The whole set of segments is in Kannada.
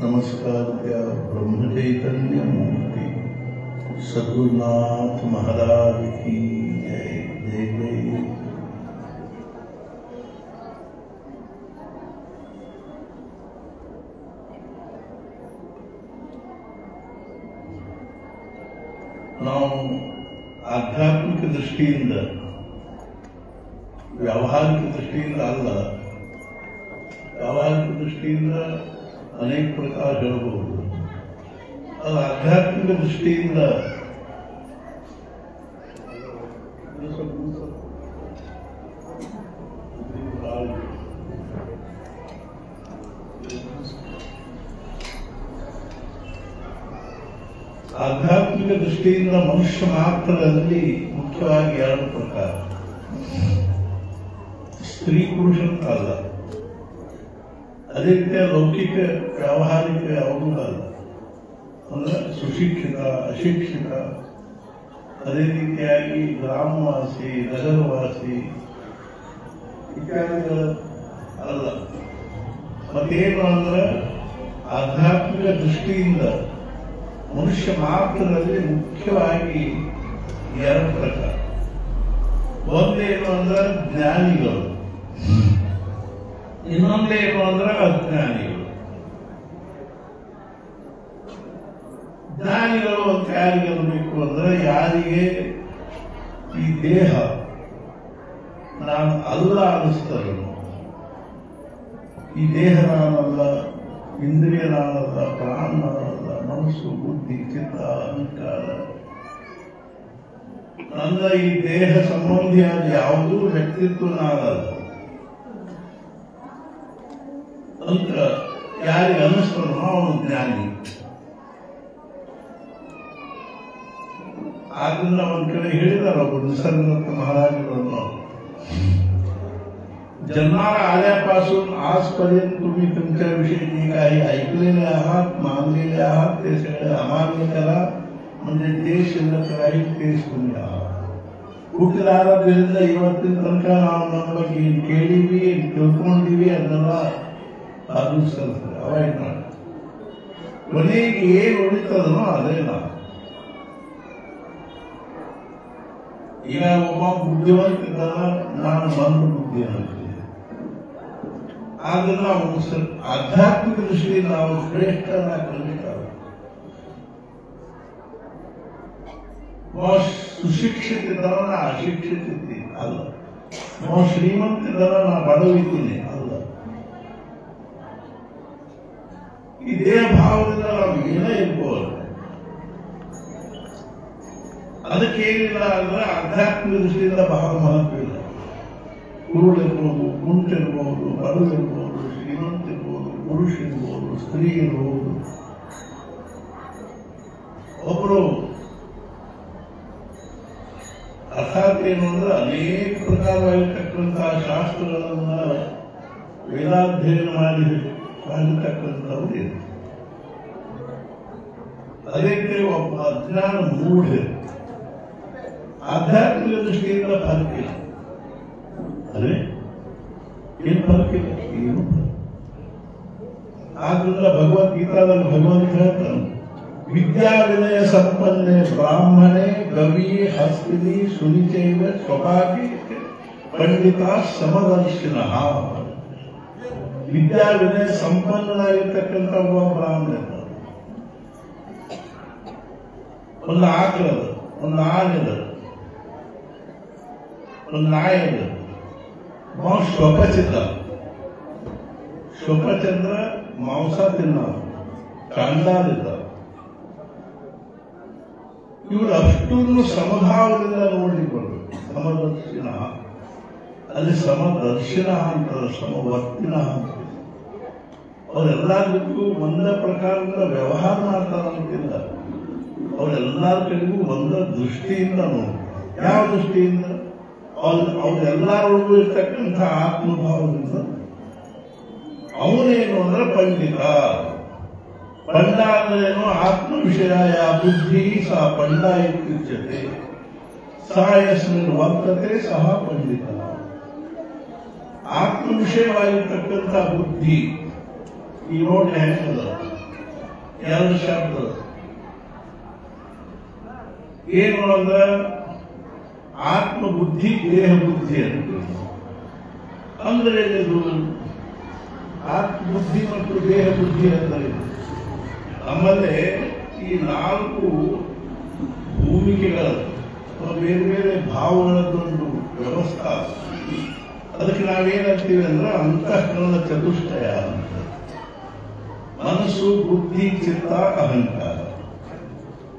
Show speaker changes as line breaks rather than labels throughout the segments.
नमस्कार ब्रह्म चैतन्य मूर्ति सद्गुरुनाथ महाराज की जय जय जय। ನಾವು ಆಧ್ಯಾತ್ಮಿಕ ದೃಷ್ಟಿಯಿಂದ ವ್ಯಾವಹಾರಿಕ ದೃಷ್ಟಿಯಿಂದ ಅಲ್ಲ, ವ್ಯಾವಹಾರಿಕ ದೃಷ್ಟಿಯಿಂದ ಅನೇಕ ಪ್ರಕಾರ ಹೇಳಬಹುದು. ಅದು ಆಧ್ಯಾತ್ಮಿಕ ದೃಷ್ಟಿಯಿಂದ ಆಧ್ಯಾತ್ಮಿಕ ದೃಷ್ಟಿಯಿಂದ ಮನುಷ್ಯ ಮಾತ್ರದಲ್ಲಿ ಮುಖ್ಯವಾಗಿ ಎರಡು ಪ್ರಕಾರ, ಸ್ತ್ರೀ ಪುರುಷ ಅಲ್ಲ. ಅದೇ ರೀತಿಯ ಲೌಕಿಕ ವ್ಯಾವಹಾರಿಕ ಯಾವುದೂ ಅಲ್ಲ. ಅಂದ್ರೆ ಸುಶಿಕ್ಷಿತ ಅಶಿಕ್ಷಿತ, ಅದೇ ರೀತಿಯಾಗಿ ಗ್ರಾಮವಾಸಿ ನಗರವಾಸಿ ಇತ್ಯಾದಿಗಳು ಅಲ್ಲ. ಮತ್ತೇನು ಅಂದ್ರೆ ಆಧ್ಯಾತ್ಮಿಕ ದೃಷ್ಟಿಯಿಂದ ಮನುಷ್ಯ ಮಾತ್ರದಲ್ಲಿ ಮುಖ್ಯವಾಗಿ ಎರಡು ಪ್ರಕಾರ. ಒಂದೇನು ಅಂದ್ರೆ ಜ್ಞಾನಿಗಳು, ಇನ್ನೊಂದೇನು ಅಂದ್ರೆ ಅಜ್ಞಾನಿಗಳು. ಜ್ಞಾನಿಗಳು ಅಂತ ಯಾರಿಗಿರಬೇಕು ಅಂದ್ರೆ ಯಾರಿಗೆ ಈ ದೇಹ ನಾನು ಅಲ್ಲ ಅನ್ನಿಸ್ತಾರೆ. ಈ ದೇಹ ನಾನಲ್ಲ, ಇಂದ್ರಿಯ ನಾನಲ್ಲ, ಪ್ರಾಣ ನಾನಲ್ಲ, ಮನಸ್ಸು ಬುದ್ಧಿ ಚಿತ್ತ ಅಹಂಕಾರ ನನ್ನ ಈ ದೇಹ ಸಂಬಂಧಿಯಾದ ಯಾವುದೂ ವ್ಯಕ್ತಿತ್ವ ನಾನಲ್ಲ ಅಂತ ಯಾರಿಗೆ ಅನ್ನಿಸ್ತಾರೋ ಅವನು ಜ್ಞಾನಿ. ಆದ್ರಿಂದ ಒಂದ್ ಕಡೆ ಹೇಳಿದಾರ ಒಬ್ಬರು निसर्गदत्त महाराजांनो, जन्माला आल्यापासून आजपर्यंत तुम्ही तुमच्याविषयी जे काही ऐकलेले आहात, मानलेले आहात, ते सगळे अमान्य करा. म्हणजे जे शिल्लक राहील तेच तुम्ही आहात. ಹುಟ್ಟಿದಾರದ್ರಿಂದ ಇವತ್ತಿನ ತನಕ ನಾವು ನಮ್ಮ ಬಗ್ಗೆ ಕೇಳಿವಿ, ತಿಳ್ಕೊಂಡಿವಿ, ಅದನ್ನೆಲ್ಲ ಸಾಧಿಸ್ತಾರೆ, ಅವಾಯ್ಡ್ ಮಾಡಿ. ಕೊನೆಗೆ ಏನು ಉಳಿತದನೋ ಅದೇ ನಾವು. ಈಗ ಒಬ್ಬ ಬುದ್ಧಿವಂತ ಇದ್ದಾರ, ನಾನು ಬಂದು ಬುದ್ಧಿವಂತ. ಆದ್ರೆ ನಾವು ಆಧ್ಯಾತ್ಮಿಕ ದೃಷ್ಟಿಯಿಂದ ನಾವು ಶ್ರೇಷ್ಠರಾಗಬೇಕಾಗುತ್ತೆ. ಸುಶಿಕ್ಷಿತ ಇದ್ದಾರ, ನಾ ಅಶಿಕ್ಷಿತ ಇದ್ದೀನಿ ಅಲ್ಲ. ನಾವು ಶ್ರೀಮಂತ ಇದ್ದಾರ, ನಾ ಬಡವಿದ್ದೀನಿ ಅಲ್ಲ. ಈ ದೇಹ ಭಾವದಿಂದ ನಾವು ಏನೇ ಇರ್ಬೋದು. ಅದಕ್ಕೇನಿಲ್ಲ ಅಂದ್ರೆ ಆಧ್ಯಾತ್ಮಿಕ ದೃಷ್ಟಿಯಿಂದ ಬಹಳ ಮಹತ್ವ ಇಲ್ಲ. ಕುರುಳಿರ್ಬೋದು, ಕುಂಟಿರ್ಬೋದು, ಬಡವಿರ್ಬೋದು, ಶ್ರೀಮಂತಿರ್ಬೋದು, ಪುರುಷ ಇರ್ಬೋದು, ಸ್ತ್ರೀ ಇರ್ಬೋದು. ಒಬ್ಬರು ಅರ್ಥಾತ್ ಏನು ಅಂದ್ರೆ ಅನೇಕ ಪ್ರಕಾರವಾಗಿರ್ತಕ್ಕಂತಹ ಶಾಸ್ತ್ರಗಳನ್ನ ವೇದಾಧ್ಯಯನ ಮಾಡಿರ್ತಕ್ಕಂಥವ್ರು ಇದೆ. ಅದಕ್ಕೆ ಒಬ್ಬ ಅಜ್ಞಾನ ಮೂಢ ಆಧ್ಯಾತ್ಮಿಕ ದೃಷ್ಟಿಯಿಂದ ಫಲಕ್ಕಿಲ್ಲ. ಅದೇ ಏನು ಫಲಕ್ಕಿಲ್ಲ, ಏನು ಆದ್ರಿಂದ ಭಗವದ್ಗೀತಾದಲ್ಲಿ ಭಗವಂತ ಹೇಳ್ತಾನೆ, ವಿದ್ಯಾ ವಿನಯ ಸಂಪನ್ನೆ ಬ್ರಾಹ್ಮಣೆ ಗವಿ ಹಸ್ತಿನಿ ಸುನಿಚೈವ ಸ್ವಭಾಗಿ ಪಂಡಿತ ಸಮದರ್ಶಿನ. ವಿದ್ಯಾ ವಿನಯ ಸಂಪನ್ನನಾಗಿರ್ತಕ್ಕಂಥ ಒಬ್ಬ ಬ್ರಾಹ್ಮಣ, ಒಂದು ಆಕಳದ, ಒಂದು ಆನೆದ, ಒಂದು ನಾಯದ, ಸ್ವಪಚಿತ. ಸ್ವಪಚಂದ್ರ ಮಾಂಸ ತಿನ್ನ ಕಾಂಡಾದಿದ್ದ. ಇವರು ಅಷ್ಟನ್ನು ಸಮಭಾವದಿಂದ ನೋಡಿಕೊಳ್ಳಬೇಕು. ಸಮದರ್ಶಿನ, ಅಲ್ಲಿ ಸಮದರ್ಶಿನ ಅಂತಾರೆ, ಸಮವರ್ತಿನ ಅಂತ. ಅವರೆಲ್ಲರಿಗೂ ಒಂದೇ ಪ್ರಕಾರದ ವ್ಯವಹಾರ ಮಾಡ್ತಾರಂತಿಲ್ಲ, ಅವರೆಲ್ಲರ ಕಡೆಗೂ ಒಂದೇ ದೃಷ್ಟಿಯಿಂದ ನೋಡಿ. ಯಾವ ದೃಷ್ಟಿಯಿಂದ? ಅವರೆಲ್ಲರೊಳಗೂ ಇರ್ತಕ್ಕಂಥ ಆತ್ಮಭಾವದಿಂದ. ಅವನೇನು ಅಂದ್ರೆ ಪಂಡಿತ. ಪಂಡ ಅಂದ್ರೇನು? ಆತ್ಮ ವಿಷಯ ಬುದ್ಧಿ ಸಹ ಪಂಡ ಇತ್ಯುಚ್ಯತೆ. ಸಹ ಯಸ್ಮಿನ್ ವರ್ತತೆ ಸಹ ಪಂಡಿತ. ಆತ್ಮ ವಿಷಯವಾಗಿರ್ತಕ್ಕಂಥ ಬುದ್ಧಿ ಈ ನೋಡಿ ಹೆಂಗದ, ಎರಡು ಶಬ್ದ ಏನು ಅಂದ್ರೆ ಆತ್ಮ ಬುದ್ಧಿ, ದೇಹ ಬುದ್ಧಿ ಅಂತ. ಅಂದ್ರೆ ಇದು ಆತ್ಮ ಬುದ್ಧಿ ಮತ್ತು ದೇಹ ಬುದ್ಧಿ ಅಂದರೆ ನಮ್ಮಲ್ಲೇ ಈ ನಾಲ್ಕು ಭೂಮಿಕೆಗಳ ಬೇರೆ ಬೇರೆ ಭಾವಗಳದ್ದೊಂದು ವ್ಯವಸ್ಥೆ. ಅದಕ್ಕೆ ನಾವೇನಂತೀವಿ ಅಂದ್ರೆ ಅಂತಃಕರಣ ಚತುಷ್ಟಯ ಅಂತ. ಮನಸ್ಸು, ಬುದ್ಧಿ, ಚಿತ್ತ, ಅಹಂಕಾರ.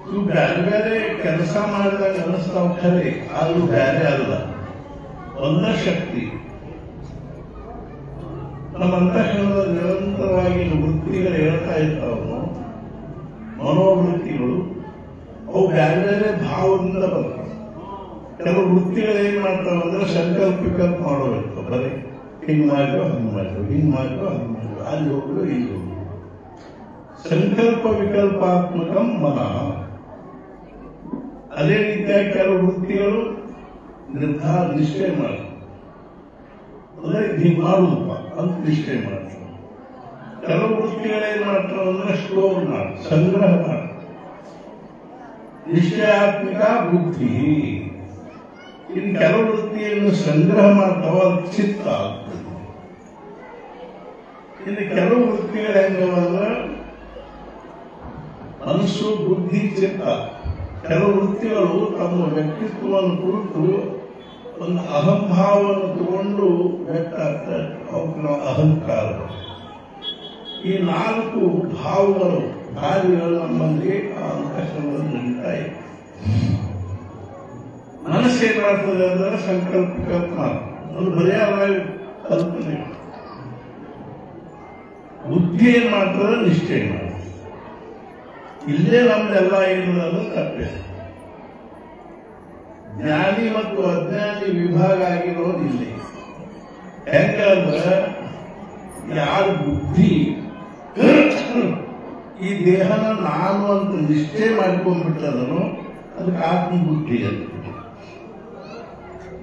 ಇವು ಬೇರೆ ಬೇರೆ ಕೆಲಸ ಮಾಡಿದಾಗ ಅನಿಸ್ತಾವ ಖರೆ, ಆದ್ರೂ ಬೇರೆ ಅಲ್ಲ, ಒಂದೇ ಶಕ್ತಿ. ನಮ್ಮ ಅಂತಃಕರಣದ ನಿರಂತರವಾಗಿ ವೃತ್ತಿಗಳು ಹೇಳ್ತಾ ಇರ್ತಾವ, ಮನೋವೃತ್ತಿಗಳು. ಅವು ಬೇರೆ ಬೇರೆ ಭಾವದಿಂದ ಬರ್ತಾವ. ಕೆಲವು ವೃತ್ತಿಗಳು ಏನ್ ಮಾಡ್ತಾವ ಅಂದ್ರೆ ಸಂಕಲ್ಪ ವಿಕಲ್ಪ ಮಾಡೋಬೇಕು. ಬರೀ ಹಿಂಗ್ ಮಾಡ್ಕೋ, ಹಂಗ್ ಮಾಡ್ಕೋ, ಹಿಂಗ್ ಮಾಡ್ಕೋ, ಹಂಗ್ ಮಾಡ್ಕೋ, ಅಲ್ಲಿ ಹೋಗ್ಲು ಇಲ್ಲಿ ಹೋಗ್ಲು. ಸಂಕಲ್ಪ ವಿಕಲ್ಪಾತ್ಮಕಂ ಮನ. ಅದೇ ರೀತಿಯಾಗಿ ಕೆಲವು ವೃತ್ತಿಗಳು ನಿರ್ಧಾರ ನಿಶ್ಚಯ ಮಾಡಿ, ಅಂದ್ರೆ ಹೀಗೆ ಮಾಡುದಪ್ಪ ಅಂತ ನಿಶ್ಚಯ ಮಾಡ್ತಾರೆ. ಕೆಲವು ವೃತ್ತಿಗಳೇನ್ ಮಾಡ್ತಾವ ಅಂದ್ರೆ ಸ್ಟೋರ್ ಮಾಡಿ, ಸಂಗ್ರಹ ಮಾಡಿ. ನಿಶ್ಚಯಾತ್ಮಕ ಬುದ್ಧಿ. ಇನ್ನು ಕೆಲವು ವೃತ್ತಿಯನ್ನು ಸಂಗ್ರಹ ಮಾಡ್ತಾವ, ಅದು ಚಿತ್ತ ಆಗ್ತದೆ. ಇನ್ನು ಕೆಲವು ವೃತ್ತಿಗಳು ಹೆಂಗಂದ್ರೆ ಮನಸ್ಸು, ಬುದ್ಧಿ, ಚಿತ್ತ. ಕೆಲವು ವೃತ್ತಿಗಳು ತಮ್ಮ ವ್ಯಕ್ತಿತ್ವವನ್ನು ಕುರಿತು ಒಂದು ಅಹಂಭಾವವನ್ನು ತಗೊಂಡು ವ್ಯಕ್ತ ಆಗ್ತಾರೆ, ಅವಕ್ಕೆ ನಾವು ಅಹಂಕಾರ. ಈ ನಾಲ್ಕು ಭಾವಗಳು, ಕಾರ್ಯಗಳು ನಮ್ಮಲ್ಲಿ ಆ ಅಂತಃಕರಣದಲ್ಲಿ ನಡೀತಾ ಇದೆ. ಮನಸ್ಸೇನ್ ಮಾಡ್ತದೆ ಅಂದ್ರೆ ಸಂಕಲ್ಪ ವಿಕಲ್ಪ, ಅದು ಬರೆಯಾದ ಕಲ್ಪನೆ. ಬುದ್ಧಿ ಏನ್ ಮಾಡ್ತದೆ? ನಿಶ್ಚಯ ಮಾಡ್ತದೆ. ಇಲ್ಲೇ ನಮ್ದೆಲ್ಲ ಏನು ತಪ್ಪೆ. ಜ್ಞಾನಿ ಮತ್ತು ಅಜ್ಞಾನಿ ವಿಭಾಗ ಆಗಿರೋದು ಇಲ್ಲಿ. ಯಾಕಂದ್ರೆ ಯಾರು ಬುದ್ಧಿ ಈ ದೇಹನ ನಾನು ಅಂತ ನಿಶ್ಚಯ ಮಾಡ್ಕೊಂಡ್ಬಿಟ್ಟದನು, ಅದಕ್ಕೆ ಆತ್ಮಬುದ್ಧಿ ಅಂತ.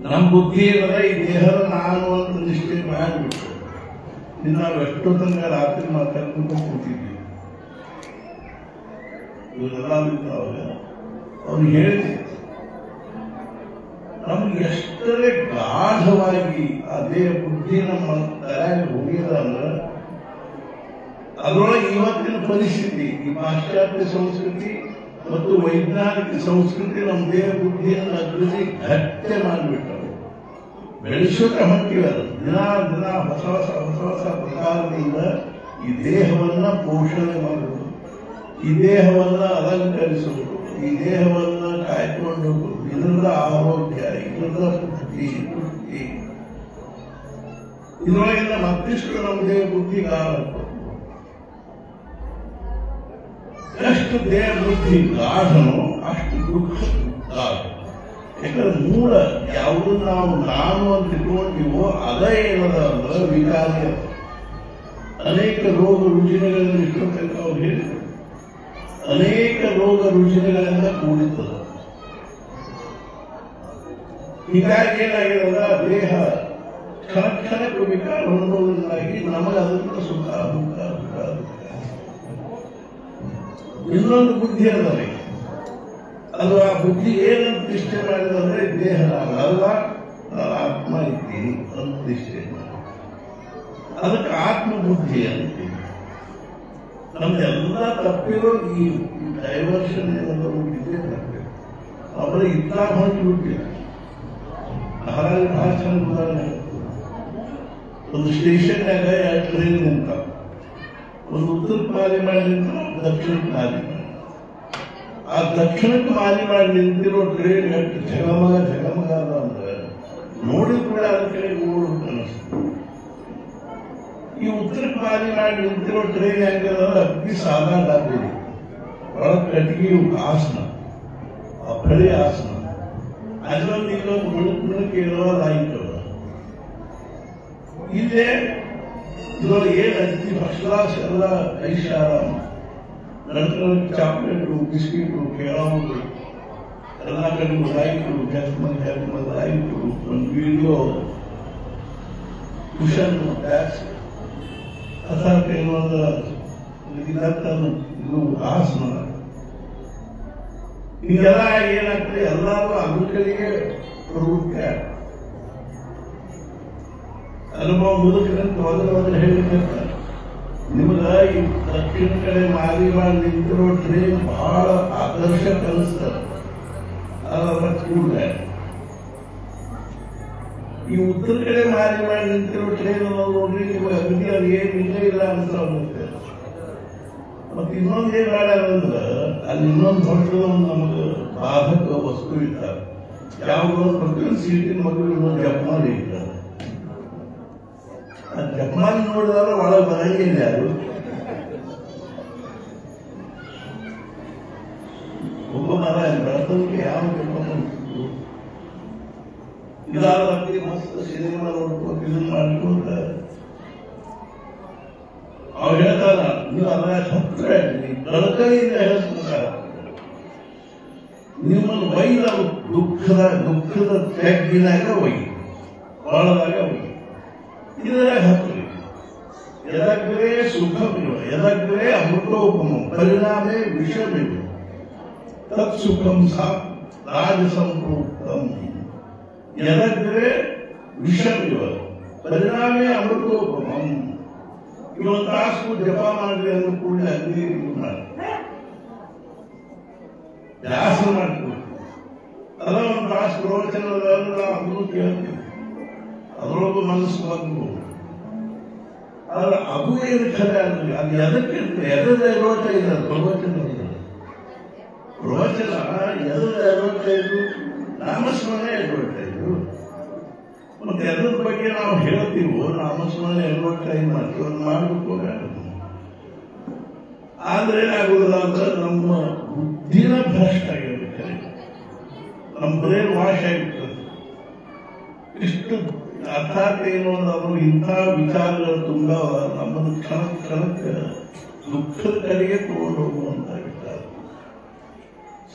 ನಮ್ಮ ಬುದ್ಧಿ ಏನಂದ್ರೆ ಈ ದೇಹದ ನಾನು ಅಂತ ನಿಶ್ಚಯ ಮಾಡಿಬಿಟ್ಟು ನಾವು ಎಷ್ಟೋ ತನಕ ರಾತ್ರಿ ಮಾತಾಡ್ಕೊಂಡು ಕೂತಿದ್ವಿ. ಇವರೆಲ್ಲ ಅವ್ರು ಹೇಳಿದೆ, ನಮ್ಗೆ ಎಷ್ಟರೇ ಗಾಢವಾಗಿ ಅದೇ ಬುದ್ಧಿ ನಮ್ಮ ತಲೆಗೆ ಹೋಗಿದ ಅಂದ್ರೆ ಅದರೊಳಗೆ ಇವತ್ತಿನ ಪರಿಸ್ಥಿತಿ, ಈ ಪಾಶ್ಚಾತ್ಯ ಸಂಸ್ಕೃತಿ ಮತ್ತು ವೈಜ್ಞಾನಿಕ ಸಂಸ್ಕೃತಿ ನಮ್ಮ ದೇಹ ಬುದ್ಧಿಯನ್ನು ಅಭಿವೃದ್ಧಿ ಗಟ್ಟಿ ಮಾಡಿಬಿಟ್ಟರು. ಬೆಳೆಸೋಕೆ ಹೊಂಟಿವರು. ದಿನ ದಿನ ಹೊಸ ಹೊಸ ಹೊಸ ಹೊಸ ಪ್ರಕಾರದಿಂದ ಈ ದೇಹವನ್ನ ಪೋಷಣೆ ಮಾಡುವುದು, ಈ ದೇಹವನ್ನ ಅಲಂಕರಿಸುವುದು, ಈ ದೇಹವನ್ನ ಕಾಯ್ಕೊಂಡು ಇದರಿಂದ ಆರೋಗ್ಯ, ಇದರಿಂದ ಪುಷ್ಟಿ, ಇದರೊಳಗಿಂದ ಮತ್ತಿಷ್ಟು ನಮಗೆ ಬುದ್ಧಿ ಗಾಢ. ಎಷ್ಟು ದೇಹ ಬುದ್ಧಿ ಗಾಢನೋ ಅಷ್ಟು ದುಃಖ ಗಾಢ. ಯಾಕಂದ್ರೆ ಮೂಲ ಯಾವುದು ನಾವು ನಾನು ಅಂತ ಇಟ್ಕೊಂಡಿವೋ ಅದೇ ಏನದ ಅಂದ್ರೆ ವಿಕಾರಿ. ಅನೇಕ ರೋಗ ರುಜಿನಗಳನ್ನು ಇಟ್ಟುಕೊಂಡು ಅವ್ರು ಹೇಳಿದರು, ಅನೇಕ ರೋಗ ರುಜಿನಗಳಿಂದ ಕೂಡಿರ್ತದೆ. ಹೀಗಾಗಿ ಏನಾಗಿರಲ್ಲ, ದೇಹ ಕ್ಷಣ ಕ್ಷಣಕ್ಕೂ ವಿಕಾರ ಹೊಂದುವುದರಿಂದಾಗಿ ನಮಗೆ ಅದರಿಂದ ಸುಖ ದುಃಖ ಸುಖ ದುಃಖ. ಇನ್ನೊಂದು ಬುದ್ಧಿ ಅದರಿ, ಅದು ಆ ಬುದ್ಧಿ ಏನಂತ ನಿಷ್ಠೆ ಮಾಡಿದ್ರೆ ದೇಹ ನಾನಲ್ಲ, ನಾನು ಆತ್ಮ ಇದ್ದೀನಿ ಅಂತ ನಿಷ್ಠೆ ಮಾಡಿ ಅದಕ್ಕೆ ಆತ್ಮಬುದ್ಧಿ ಅಂತೀವಿ. ನಮ್ದೆಲ್ಲ ತಪ್ಪಿರೋ ಈ ಡೈವರ್ಷನ್ ಏನಾದರೂ ಇದೇ ತಪ್ಪಿರೋ ಅವರೇ ಇತ್ತ ಹೊಂಟಿಬಿಟ್ಟಿಲ್ಲ. ಹಾಗಾಗಿ ಬಹಳ ಚಂದ ಉದಾಹರಣೆ. ಒಂದು ಸ್ಟೇಷನ್ಯಾಗ 2 ಟ್ರೈನ್ ನಿಂತ, ಒಂದು ಉತ್ತರಕ್ಕೆ ಮಾರಿ ಮಾಡಿ ನಿಂತ, ದಕ್ಷಿಣಕ್ಕೆ ಮಾರಿ ಮಾಡಿ. ಆ ದಕ್ಷಿಣಕ್ಕೆ ಮಾರಿ ಮಾಡಿ ನಿಂತಿರೋ ಟ್ರೈನ್ ಎಷ್ಟು ಜಗಮಗ ಜಗಮಗ ಅಂದ್ರೆ ನೋಡಿದ ಕೂಡ ಅದ್ರ ಕಡೆ ಓಡು ಅನ್ನಿಸ್ತು. ಈ ಉತ್ತರಕ್ಕೆ ಮಾರಿ ಮಾಡಿ ನಿಂತಿರೋ ಟ್ರೈನ್ ಹೆಂಗಂದ್ರೆ ಅತಿ ಸಾಧಾರಣ ಡಬ್ಬಿ, ಒಳಗೆ ಕಟ್ಟಿಗೆ ಆಸನ, ಆ ಫಳಿ ಆಸನ, ಅದರಲ್ಲಿ ಇಲ್ಲೊಂದು ಮುಳುಕು ಇರುವ ಲೈಟ್. ಇಲ್ಲೇ ಇದರೊಳಗೆ ಏನು ಅತಿ ಫಸ್ಟ್ ಕ್ಲಾಸ್ ಎಲ್ಲ ಐಷಾರಾಮ, ನಂತರ ಚಾಕ್ಲೇಟು, ಬಿಸ್ಕಿಟು, ಕೇಳೋದು ಎಲ್ಲ ಕಡೆಗೂ ಲೈಟು, ಹೆಲ್ಮಲ್ ಲೈಟು, ಒಂದು ವಿಡಿಯೋ, ಕುಷನ್, ಟ್ಯಾಕ್ಸ್ ಅಥವಾ ಕೆಲವೊಂದು ಇದು ಆಸನ, ಹೀಗೆಲ್ಲ ಏನಾಗ್ತದೆ, ಎಲ್ಲರೂ ಅದ್ರ ಕಡೆಗೆ ಪ್ರವೃತ್ತಿ ಆಗ್ತದೆ. ಅನುಭವ ಮುದುಕರಂತ ಮೊದಲು ಹೇಳಿರ್ತಾರೆ, ನಿಮ್ಗೆ ಈ ದಕ್ಷಿಣ ಕಡೆ ಮಾರಿ ಮಾಡಿ ನಿಂತಿರೋ ಟ್ರೈನ್ ಬಹಳ ಆಕರ್ಷಕ ಅನಿಸ್ತದೆ, ಅದರ ಕೂಡ ಈ ಉತ್ತರ ಕಡೆ ಮಾರಿ ಮಾಡಿ ನಿಂತಿರೋ ಟ್ರೈನ್ ನೋಡ್ರಿ, ನಿಮಗೆ ಅಗದಿ ಅದು ಏನಿಲ್ಲ ಇಲ್ಲ ಅಂತ ಅನ್ನುತ್ತೆ. ಮತ್ತೆ ಇನ್ನೊಂದು ಏನ್ ಮಾಡ್ಯಾರಂದ್ರೆ, ಅಲ್ಲಿ ಇನ್ನೊಂದು ದೊಡ್ಡದೊಂದು ನಮಗೆ ಬಾಧಕ ವಸ್ತು ಇರ್ತಾರೆ. ಯಾವುದೋ ಪ್ರತಿಯೊಂದು ಸೀಟಿನ ಮಗಳು ಇನ್ನೊಂದು ಜಪ್ಮಾಲಿ ಇರ್ತಾರೆ. ಆ ಜಪ್ಮಾಲಿ ನೋಡಿದ್ರೆ ಒಳಗೆ ಬರಂಗಿಲ್ಲ ಯಾರು. ಒಬ್ಬ ಮರ ಬೆಳತಂಗೆ ಯಾವ ಜಪ್ಮಾಲಿ ಇದಾದ ಮಸ್ತ್ ಸಿನಿಮಾ ನೋಡ್ಕೊಂಡು ಇದನ್ನ ಮಾಡ್ಕೊಂಡ ಅವ್ರು ಹೇಳ್ತಾರ, ನೀವು ಅದರ ಹತ್ರ ಕಳಕಳಿಯಿಂದ ಹೇಳಿಸ್ತಾರೆ, ನಿಮ್ಮನ್ನು ಒಯ್ದ ದುಃಖದ ತೆಗ್ಗಿನಾಗ ಒಯ್ಯಿ, ಒಳದಾಗ ಒಯ್ಯಿ, ಇದರಾಗ ಹತ್ತಿರಿ. ಯದಗ್ರೇ ಸುಖಮಿವ ಯದಗ್ರೇ ಅಮೃತೋಪಮ ಪರಿಣಾಮೇ ವಿಷಮಿವ ತತ್ ಸುಖಂ ಸಾ ರಾಜಸಂಪ್ರೋಕ್ತಂ. ಯದಗ್ರೇ ವಿಷಮಿವ ಪರಿಣಾಮೇ ಅಮೃತೋಪಮಂ. ಇವತ್ತು ತಾಸು ಜಪ ಮಾಡಿದ್ರೆ ಅಂದ್ರೂ ಕೂಡ ಅಗ್ನಿ ಮಾಡಿ ದಾಸ ಮಾಡ್ತೀವಿ. ಅದ ಒಂದು ತಾಸು ಪ್ರವಚನದ ನಾವು ಅದನ್ನು ಕೇಳ್ತೀವಿ, ಅದರೊಳಗೂ ಮನಸ್ಸು ಬಂದು. ಆದ್ರೆ ಅದು ಏನು ಖರೆ ಅಂದ್ರೆ ಅದು ಎದಕ್ಕೆ ಎದದ 25 ಪ್ರವಚನ ಎದದ 25 ನಾಮಸ್ಮರಣೆ 25. ಮತ್ತೆ ಎದ್ರ ಬಗ್ಗೆ ನಾವು ಹೇಳ್ತೀವೋ ನಾಮಸ್ಮರಣೆ 25 ಮಾಡ್ತೀವಿ, ಅದು ಮಾಡಬೇಕು. ಆದ್ರೆ ಏನಾಗುವುದಿಲ್ಲ ಅಂದ್ರೆ ನಮ್ಮ ಬುದ್ಧಿನ ಭ್ರಷ್ಟ ಆಗಿರ್ಬೇಕಾರೆ, ನಮ್ಮ ಬ್ರೇನ್ ವಾಶ್ ಆಗಿರ್ತದೆ. ಇಷ್ಟು ಅರ್ಥಾತ್ ಏನು ಅಂದ್ರೆ ಇಂಥ ವಿಚಾರಗಳು ತುಂಬ ನಮ್ಮನ್ನು ಕ್ಷಣಕ್ಕೆ ದುಃಖದ ಕಡೆಗೆ ತಗೊಂಡು ಹೋಗುವಂತ ವಿಚಾರ.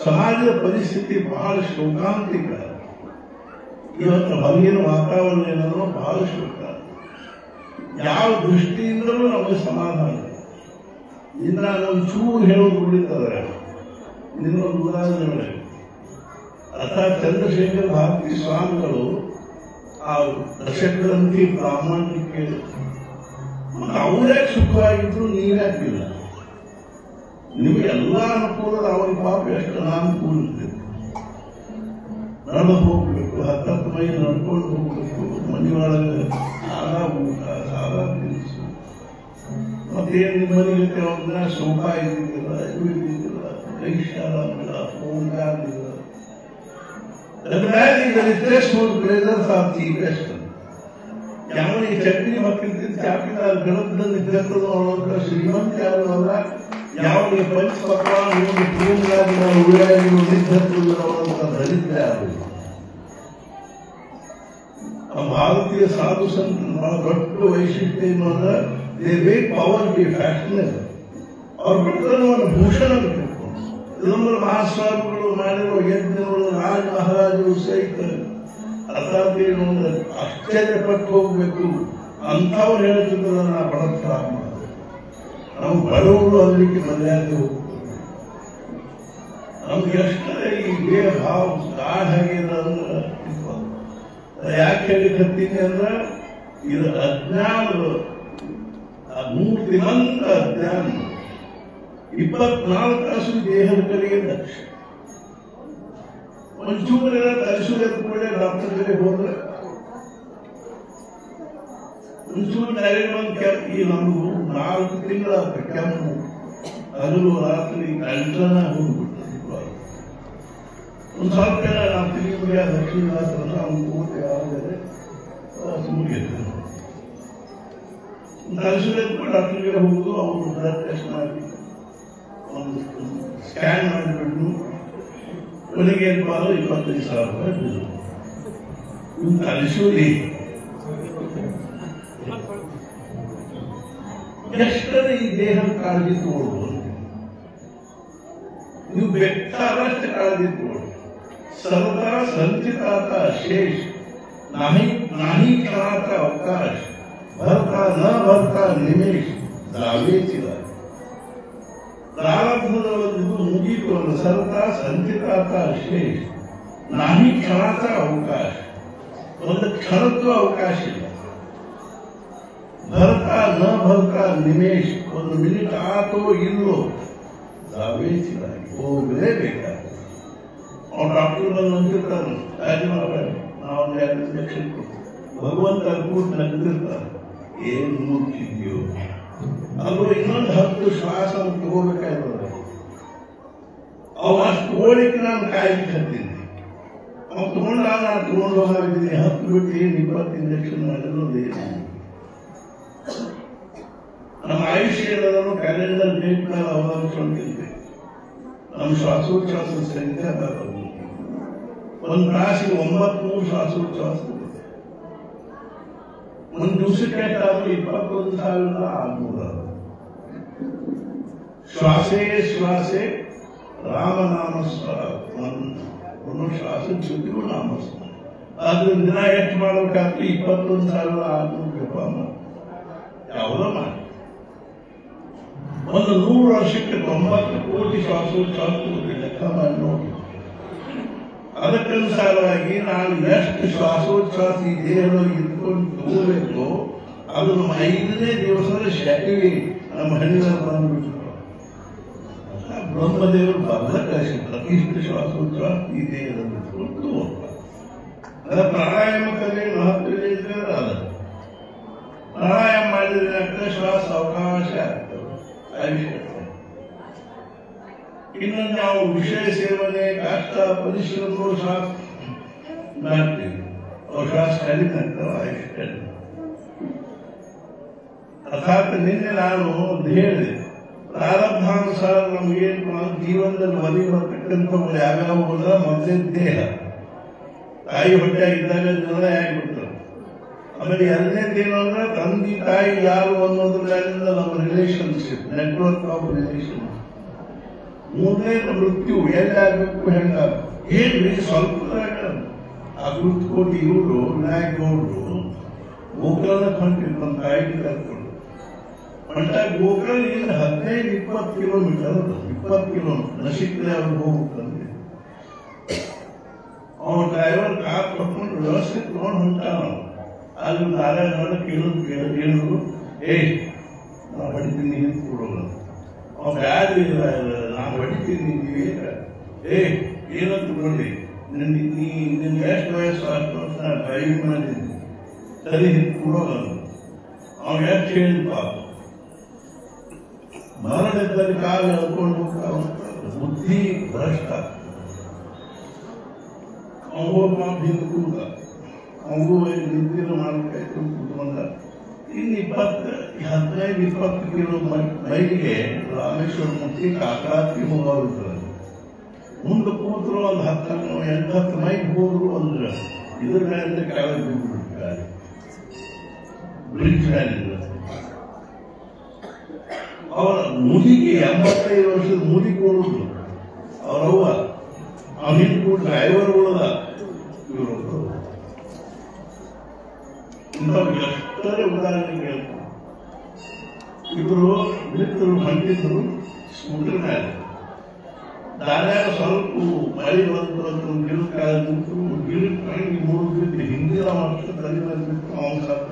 ಸಮಾಜದ ಪರಿಸ್ಥಿತಿ ಬಹಳ ಶೋಕಾಂತಿಕ. ಇವತ್ತು ಹೊರಗಿನ ವಾತಾವರಣ ಏನಾದರೂ ಬಹಳ ಶೋಕ. ಯಾವ ದೃಷ್ಟಿಯಿಂದಲೂ ನಮಗೆ ಸಮಾಧಾನ. ಇನ್ನು ನಾನೊಂದು ಚೂರು ಹೇಳೋದು ಉಳಿತದೆ. ಇನ್ನೊಂದು ಉದಾಹರಣೆ, ಅರ್ಥಾತ್ ಚಂದ್ರಶೇಖರ ಭಾರತಿ ಸ್ವಾಮಿಗಳು ಆ ದಶಗ್ರಂಥಿ ಪ್ರಾಮಾಣಿಕೆ ಅವರೇ ಸುಖವಾಗಿದ್ರು ನೀವ್ಯಾಕಿಲ್ಲ. ನಿಮಗೆಲ್ಲ ಅನುಕೂಲದ ಅವ್ರಿಗೆ ಪಾಪ ಎಷ್ಟು ಅನಾನುಕೂಲ ಇರ್ತದೆ. ನಡೆದು ಹೋಗ್ಬೇಕು, 10 ಮೈಲಿ ನಡ್ಕೊಂಡು ಹೋಗ್ಬೇಕು, ಮನೆಯೊಳಗೆ ಸಾಲ ಊಟ ಸಾಲ ತಿನಿಸು, ಮತ್ತೇನು ನಿಮ್ಮ ಮನೆಗೆ ಕೆಲವೊಂದು ದಿನ ಸೋಫಾ ಇದ್ದಿದ್ದಿಲ್ಲ, ಇದು ಇದ್ದಿದ್ದಿಲ್ಲ, ಕೈ ಶಾಲ ಇಲ್ಲ, ಫೋನ್ ಇಲ್ಲ, The man is the richest whose pleasures are cheapest. ಯಾವನ ಈ ಚಟ್ನಿ ಮಕ್ಕಳಿಂದ ಚಾಪಿದಾರ ಗಣಪದಲ್ಲಿ ಇದ್ದದ್ದು ಅವರ ಶ್ರೀಮಂತ ಯಾವಲ್ಲ ಯಾವನಿಗೆ ಪಂಚ ಪಕ್ವಾನ್ ಒಂದು ಪೂರ್ಣಾದಿನ ಉಳಿಯಾಗಿ ನಿದ್ದದ್ದು ಅವರಂತ ದರಿದ್ರ ಯಾರು ಭಾರತೀಯ ಸಾಧು ಸಂತ ದೊಡ್ಡ ವೈಶಿಷ್ಟ್ಯ ಏನು ಅಂದ್ರೆ they make power B fashionable ಅವ್ರ ಬಿಟ್ಟರೆ ಒಂದು ಭೂಷಣ ಬಿಟ್ಟಿರ್ತಾರೆ ಇದೊಂದು ಮಹಾಸ್ವಾಮಿಗಳು ಮಾಡಿರುವ ಯಜ್ಞಗಳು ರಾಜ ಮಹಾರಾಜರು ಸಹಿತ ಅರ್ಥಾತ್ ಏನು ಅಂದ್ರೆ ಆಶ್ಚರ್ಯಪಟ್ಟು ಹೋಗ್ಬೇಕು ಅಂಥವ್ರು ಹೇಳ್ತಿದ್ರೆ ನಾ ಬಡತ್ರ ನಾವು ಬಡವರು ಅದಕ್ಕೆ ಮರ್ಯಾದೆ ಹೋಗ್ತೀವಿ ನಮ್ಗೆ ಎಷ್ಟೇ ಈ ದೇಹ ಭಾವ ಗಾಢ ಆಗಿದೆ ಅಂದ್ರೆ ಯಾಕೆ ಹೇಳಿಕತ್ತೀನಿ ಅಂದ್ರೆ ಇದು ಅಜ್ಞಾನದ ಮೂರ್ತಿಮಂತ ಅಜ್ಞಾನ 24 ತಾಸು ದೇಹದ ಕಡೆಗೆ ಲಕ್ಷ್ಯ ಒಂಚೂರ ತರಿಸುವುದೇ ಕೂಡ ಡಾಕ್ಟರ್ ಜೊತೆ ಹೋದ್ರೆ ಒಂಚೂರು ಒಂದು ಕೆಂಪು ಈ ನಮಗೂ 4 ತಿಂಗಳ ಕೆಂಪು ಹಗಲು ರಾತ್ರಿ ಕಂಠನ ಹೋಗ್ಬಿಟ್ಟು ಒಂದು ಸ್ವಲ್ಪ ನಾವು ತಿರುಗಿ ಲಕ್ಷ್ಮೀನಾಥರನ್ನ ಅವ್ನು ಕೂತು ಯಾವಾಗಲೇ ಮುಗಿಯುತ್ತೆ ತರಿಸುವುದೇ ಕೂಡ ಡಾಕ್ಟರ್ಗೆ ಹೋಗುದು ಅವರು ಬ್ಲಡ್ ಟೆಸ್ಟ್ ಮಾಡಿ ಒಂದು ಸ್ಕ್ಯಾನ್ ಮಾಡಿಬಿಟ್ಟು ಕೊನೆಗೆ ಏನ್ಪಾರು 25,000 ರೂಪಾಯಿ ಬಿಲ್ಲು ಇವ್ನು ಕಲಿಸುವುದೇ ಎಷ್ಟರ ಈ ದೇಹದ ಕಾಳಜಿ ತಗೊಳ್ಬೋದು ನೀವು ಬೇಕಾದಷ್ಟು ಕಾಳಜಿ ತಗೊಳ್ಳಿ सर्वदा संचिताता शेष नाही क्षणाचा अवकाश भरता न भरता निमेष जावेची ಪ್ರಾರಬ್ಧದವರೆಗೂ ಮುಗಿಕೊಂಡು ಸರ್ವತಾ ಸಂಚಿತಾತ ಶೇಷ नाही क्षणाचा अवकाश ಒಂದು ಕ್ಷಣಕ್ಕೂ ಅವಕಾಶ ಇಲ್ಲ ಭರ್ತಾ ನ ಭರ್ತಾ ನಿಮೇಷ ಒಂದು ಮಿನಿಟ್ ಆತೋ ಇಲ್ಲೋ ಜಾವೇಚಿ ಹೋಗಲೇಬೇಕಾಗ್ತದೆ ಅವ್ರು ಡಾಕ್ಟರ್ ನಂಬಿರ್ತಾರೆ ರಾಜೀನಾಮೆ ನಾವು 2 ಇಂಜೆಕ್ಷನ್ ಕೊಡ್ತೀವಿ ಭಗವಂತ ಅನ್ಕೊಂಡು ನಂಬಿರ್ತಾರೆ ಏನು ಮುಗಿದೆಯೋ ಅದು ಇನ್ನೊಂದು 10 ಶ್ವಾಸ ತಗೋಬೇಕಾದ್ರೆ ಅವು ಅಷ್ಟು ಹೋಳಿಕೆ ನಾನು ಕಾಯ್ಲಿಕ್ಕೆ ಹತ್ತೀನಿ ಅವು ತಗೊಂಡಾಗ ನಾನು ತಗೊಂಡು ಹೋಗಿದ್ದೀನಿ 10 ಬಿಟ್ಟು ಏನು 20 ಇಂಜೆಕ್ಷನ್ ಮಾಡಿರೋದು ನಮ್ಮ ಆಯುಷ್ಯ ಇರೋದನ್ನು ಕ್ಯಾಲೆಂಡರ್ ಡೇಟ್ ಮೇಲೆ ಅವಲಂಬಿಸ್ಕೊಂಡಿದ್ದೆ ನಮ್ಮ ಶ್ವಾಸೋಚ್ಛ್ವಾಸ ಸಂಖ್ಯೆ ಒಂದು ತಾಸಿಗೆ 900 ಶ್ವಾಸೋಚ್ಛ್ವಾಸ ಒಂದು ದಿವಸಕ್ಕೆ ಎಷ್ಟಾದ್ರೂ 21,600 ಶ್ವಾಸೇ ಶ್ವಾಸೆ ರಾಮನಾಮಸ್ಮರ ಒಂದು ಶ್ವಾಸ ಜೊತೆಗೂ ನಾಮಸ್ಮರ ಆದ್ರೆ ದಿನ ಎಷ್ಟು ಮಾಡಬೇಕಾದ್ರೆ 21,600 ಜಪ ಯಾವುದೋ ಮಾಡಿ ಒಂದು 100 ವರ್ಷಕ್ಕೆ 90 ಕೋಟಿ ಶ್ವಾಸೋಚ್ಛ್ವಾಸ ಲೆಕ್ಕ ಮಾಡಿ ನೋಡಿ ಅದಕ್ಕನುಸಾರವಾಗಿ ನಾನು ಎಷ್ಟು ಶ್ವಾಸೋಚ್ಛ್ವಾಸ ಈ ದೇಹದಲ್ಲಿ ಇಟ್ಕೊಂಡು ತಗೋಬೇಕು ಅದು ನಮ್ಮ 5ನೇ ದಿವಸದ ಶಕ್ತಿ ನಮ್ಮ ಹಣ್ಣಿನಲ್ಲಿ ಬಂದ್ಬಿಟ್ಟು ಬ್ರಹ್ಮದೇವರು ಬದಲ ಕಳಿಸಿದ್ರು ಇಷ್ಟು ಶ್ವಾಸೋಚ್ಛ್ವಾಸ ಈ ದೇಹದಲ್ಲಿ ಇಟ್ಕೊಂಡು ತಗೋಬೇಕು ಅದ ಪ್ರಾಣಾಯಾಮದಲ್ಲಿ ಮಹತ್ವ ಇದ್ರೆ ಅದ ಪ್ರಾಣಾಯಾಮ ಮಾಡಿದ್ರೆ ಶ್ವಾಸ ಅವಕಾಶ ಆಗ್ತವೆ ಆಯುಷ್ಯ ಇನ್ನೊಂದು ನಾವು ವಿಷಯ ಸೇವನೆ ಕಷ್ಟ ಪರಿಶ್ರಮಗಳು ಶ್ವಾಸ ಮಾಡ್ತೀವಿ ಅವ್ರ ಶ್ವಾಸ ಕಡಿಮೆ ಆಗ್ತವೆ ಆಯುಷ್ಯ ಕಡಿಮೆ ಅರ್ಥಾತ್ ನಿನ್ನೆ ನಾನು ಹೇಳಿದೆ ಪ್ರಾರಬ್ಧಾನುಸಾರ ನಮ್ಗೇನು ಜೀವನದಲ್ಲಿ ಒದಗಿ ಬರ್ತಕ್ಕಂಥವು ಯಾವ್ಯಾವ ಅಂದ್ರೆ ಮೊದಲೇ ದೇಹ ತಾಯಿ ಹೊಟ್ಟೆಯಾಗಿದ್ದಾಗ ನಿರ್ಣಯ ಆಗಿಬಿಡ್ತಾರೆ ಆಮೇಲೆ ಎರಡನೇದೇನು ಅಂದ್ರೆ ತಂದೆ ತಾಯಿ ಯಾರು ಅನ್ನೋದ್ರಿಂದ ನಮ್ಮ ರಿಲೇಶನ್ಶಿಪ್ ನೆಟ್ವರ್ಕ್ ಆಫ್ ರಿಲೇಶನ್ ಮೂರನೇದು ಮೃತ್ಯು ಎಲ್ಲಾಗಬೇಕು ಹೆಂಗಾಗಬೇಕು ಏನ್ರಿ ಸ್ವಲ್ಪದಾಗ ಆ ಕೋಟಿ ಇವರು ವಿನಾಯಕ ಗೌಡರು ಗೋಕರ್ಣ ಹೊಂಟಿದ್ರು ನಮ್ಮ ತಾಯಿಗೆ ಕರ್ಕೊಂಡು ಹೊಂಟಾಗ ಗೋಕರ್ಣ 15-20 ಕಿಲೋಮೀಟರ್ 20 ಕಿಲೋಮೀಟರ್ ನಶಿಕ್ರೆ ಅವ್ರು ಹೋಗ್ಬೇಕಂದ್ರೆ ಅವನ ಡ್ರೈವರ್ ಕಾರ್ ಕರ್ಕೊಂಡು ವ್ಯವಸ್ಥೆ ತಗೊಂಡು ಹೊಂಟಾನ ಅಲ್ಲಿ ನಾರಾಯಣ ಕೇಳಿದ್ರು ನಾ ಹೊಡಿತೀನಿ ಅಂತ ಕೊಡೋಣ ಅವ್ ಬ್ಯಾಡ್ರಿ ನಾ ಹೊಡಿತೀನಿ ಏನಂತ ನೋಡಿ ನಿನ್ ಎಷ್ಟು ವಯಸ್ಸು ಅಷ್ಟು ವರ್ಷ ನಾ ಡ್ರೈವಿಂಗ್ ಮಾಡಿದ್ದೀನಿ ಸರಿ ಕೊಡೋಣ ಅವ್ ಎಷ್ಟು ಹೇಳಿದ್ಪ ಮರಣದಲ್ಲಿ ಕಾಲು ಎಳ್ಕೊಂಡು ಹೋಗ್ತಾ ಬುದ್ಧಿ ಭ್ರಷ್ಟ ಅವನು ಹಿಂದೆ ಕೂತ ಅವನು ನಿಂತಿನ ಮಾಡಬೇಕಾಯ್ತು ಕೂತ್ಕೊಂಡ. ಇನ್ನು 15-20 ಕಿಲೋ ಮೈಲಿಗೆ ರಾಮೇಶ್ವರ ಮುಟ್ಟಿ ಕಾಕರಾತ್ರಿ ಹೋಗೋರು. ಮುಂದೆ ಕೂತರು ಒಂದು 8-10 ಮೈಲ್ ಹೋದ್ರು ಅಂದ್ರೆ ಇದ್ರ ಮೇಲೆ ಕೆಳಗೆ ಬಿದ್ದುಬಿಡ್ತಾರೆ, ಬ್ರಿಡ್ಜ್ ಮೇಲೆ. ಅವರ ಮುದಿಗೆ 85 ವರ್ಷದ ಮುದಿಗೆ ಉಳಿದ್ರು ಅವರವ್ವ. ಅವನಿಗೂ ಡ್ರೈವರ್ ಉಳಿದ. ಇವರೊಬ್ಬರು ಇಂಥವ್ರಿಗೆ ಎಷ್ಟರೇ ಉದಾಹರಣೆ ಕೇಳ್ತಾರೆ. ಇವರು ಮಿತ್ರರು ಹೊಂಟಿದ್ರು ಸ್ಕೂಟರ್ ಮೇಲೆ. ದಾರ್ಯಾಗ ಸ್ವಲ್ಪ ಮಳೆ ಬಂತು ಅಂತ ಗಿಡ ಕಾಲ ನಿಂತು ಗಿಡ ಕಣಿ ಮೂಡಿಬಿಟ್ಟು ಹಿಂದಿನ ವರ್ಷ ತಲೆ ಬಂದ್ಬಿಟ್ಟು ಅವನ ಸತ್ತ.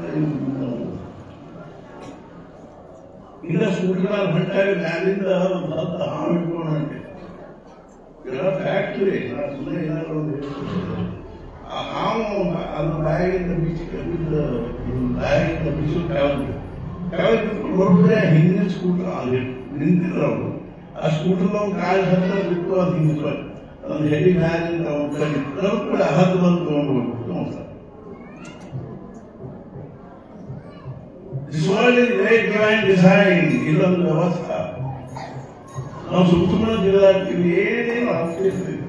ಇಲ್ಲ ಸ್ಕೂಟರ್ ಹೊಂಟಾಗ ಮ್ಯಾಲಿಂದ ಒಂದು ಹತ್ತು ಹಾವು ಇಟ್ಕೊಂಡು ಹೊಂಟೆ. ಫ್ಯಾಕ್ಟ್ರಿ ನಾನು ಸುಮ್ಮನೆ ಏನಾದ್ರು ಆ ಹಾವು ಅದ್ರ ಬಾಯಿಗಿಂದ ಬಿದ್ದು ಬಾಯಿಗಿಂದ ಬಿಸಿ ಕೆಳಗೆ ಬರೋದ್ರೆ ಹಿಂದಿನ ಸ್ಕೂಟರ್ ಅಲ್ಲಿ ನಿಂತಿದ್ರು ಅವರು. ಆ ಸ್ಕೂಟರ್ ಅವ್ನು ಕಾಲು ಹತ್ರ ಬಿಟ್ಟು ಅದು ಹಿಂಗೆ ಒಂದು ಹೆಡಿ ಮ್ಯಾಲಿಂದ ಅವ್ರು ಕೂಡ ಹದ್ದು ಬಂದು ತಗೊಂಡು ಹೋಗ್ಬಿಟ್ಟು ನೋಡ್ತಾರೆ. This world is great divine design. ಇಲ್ಲೊಂದು ವ್ಯವಸ್ಥೆ ನಾವು ಸುಮ್ಮನೆ ಜಿಲ್ಲಾಡ್ತೀವಿ, ಏನೇನು ಆಗ್ತಿರ್ತೀವಿ.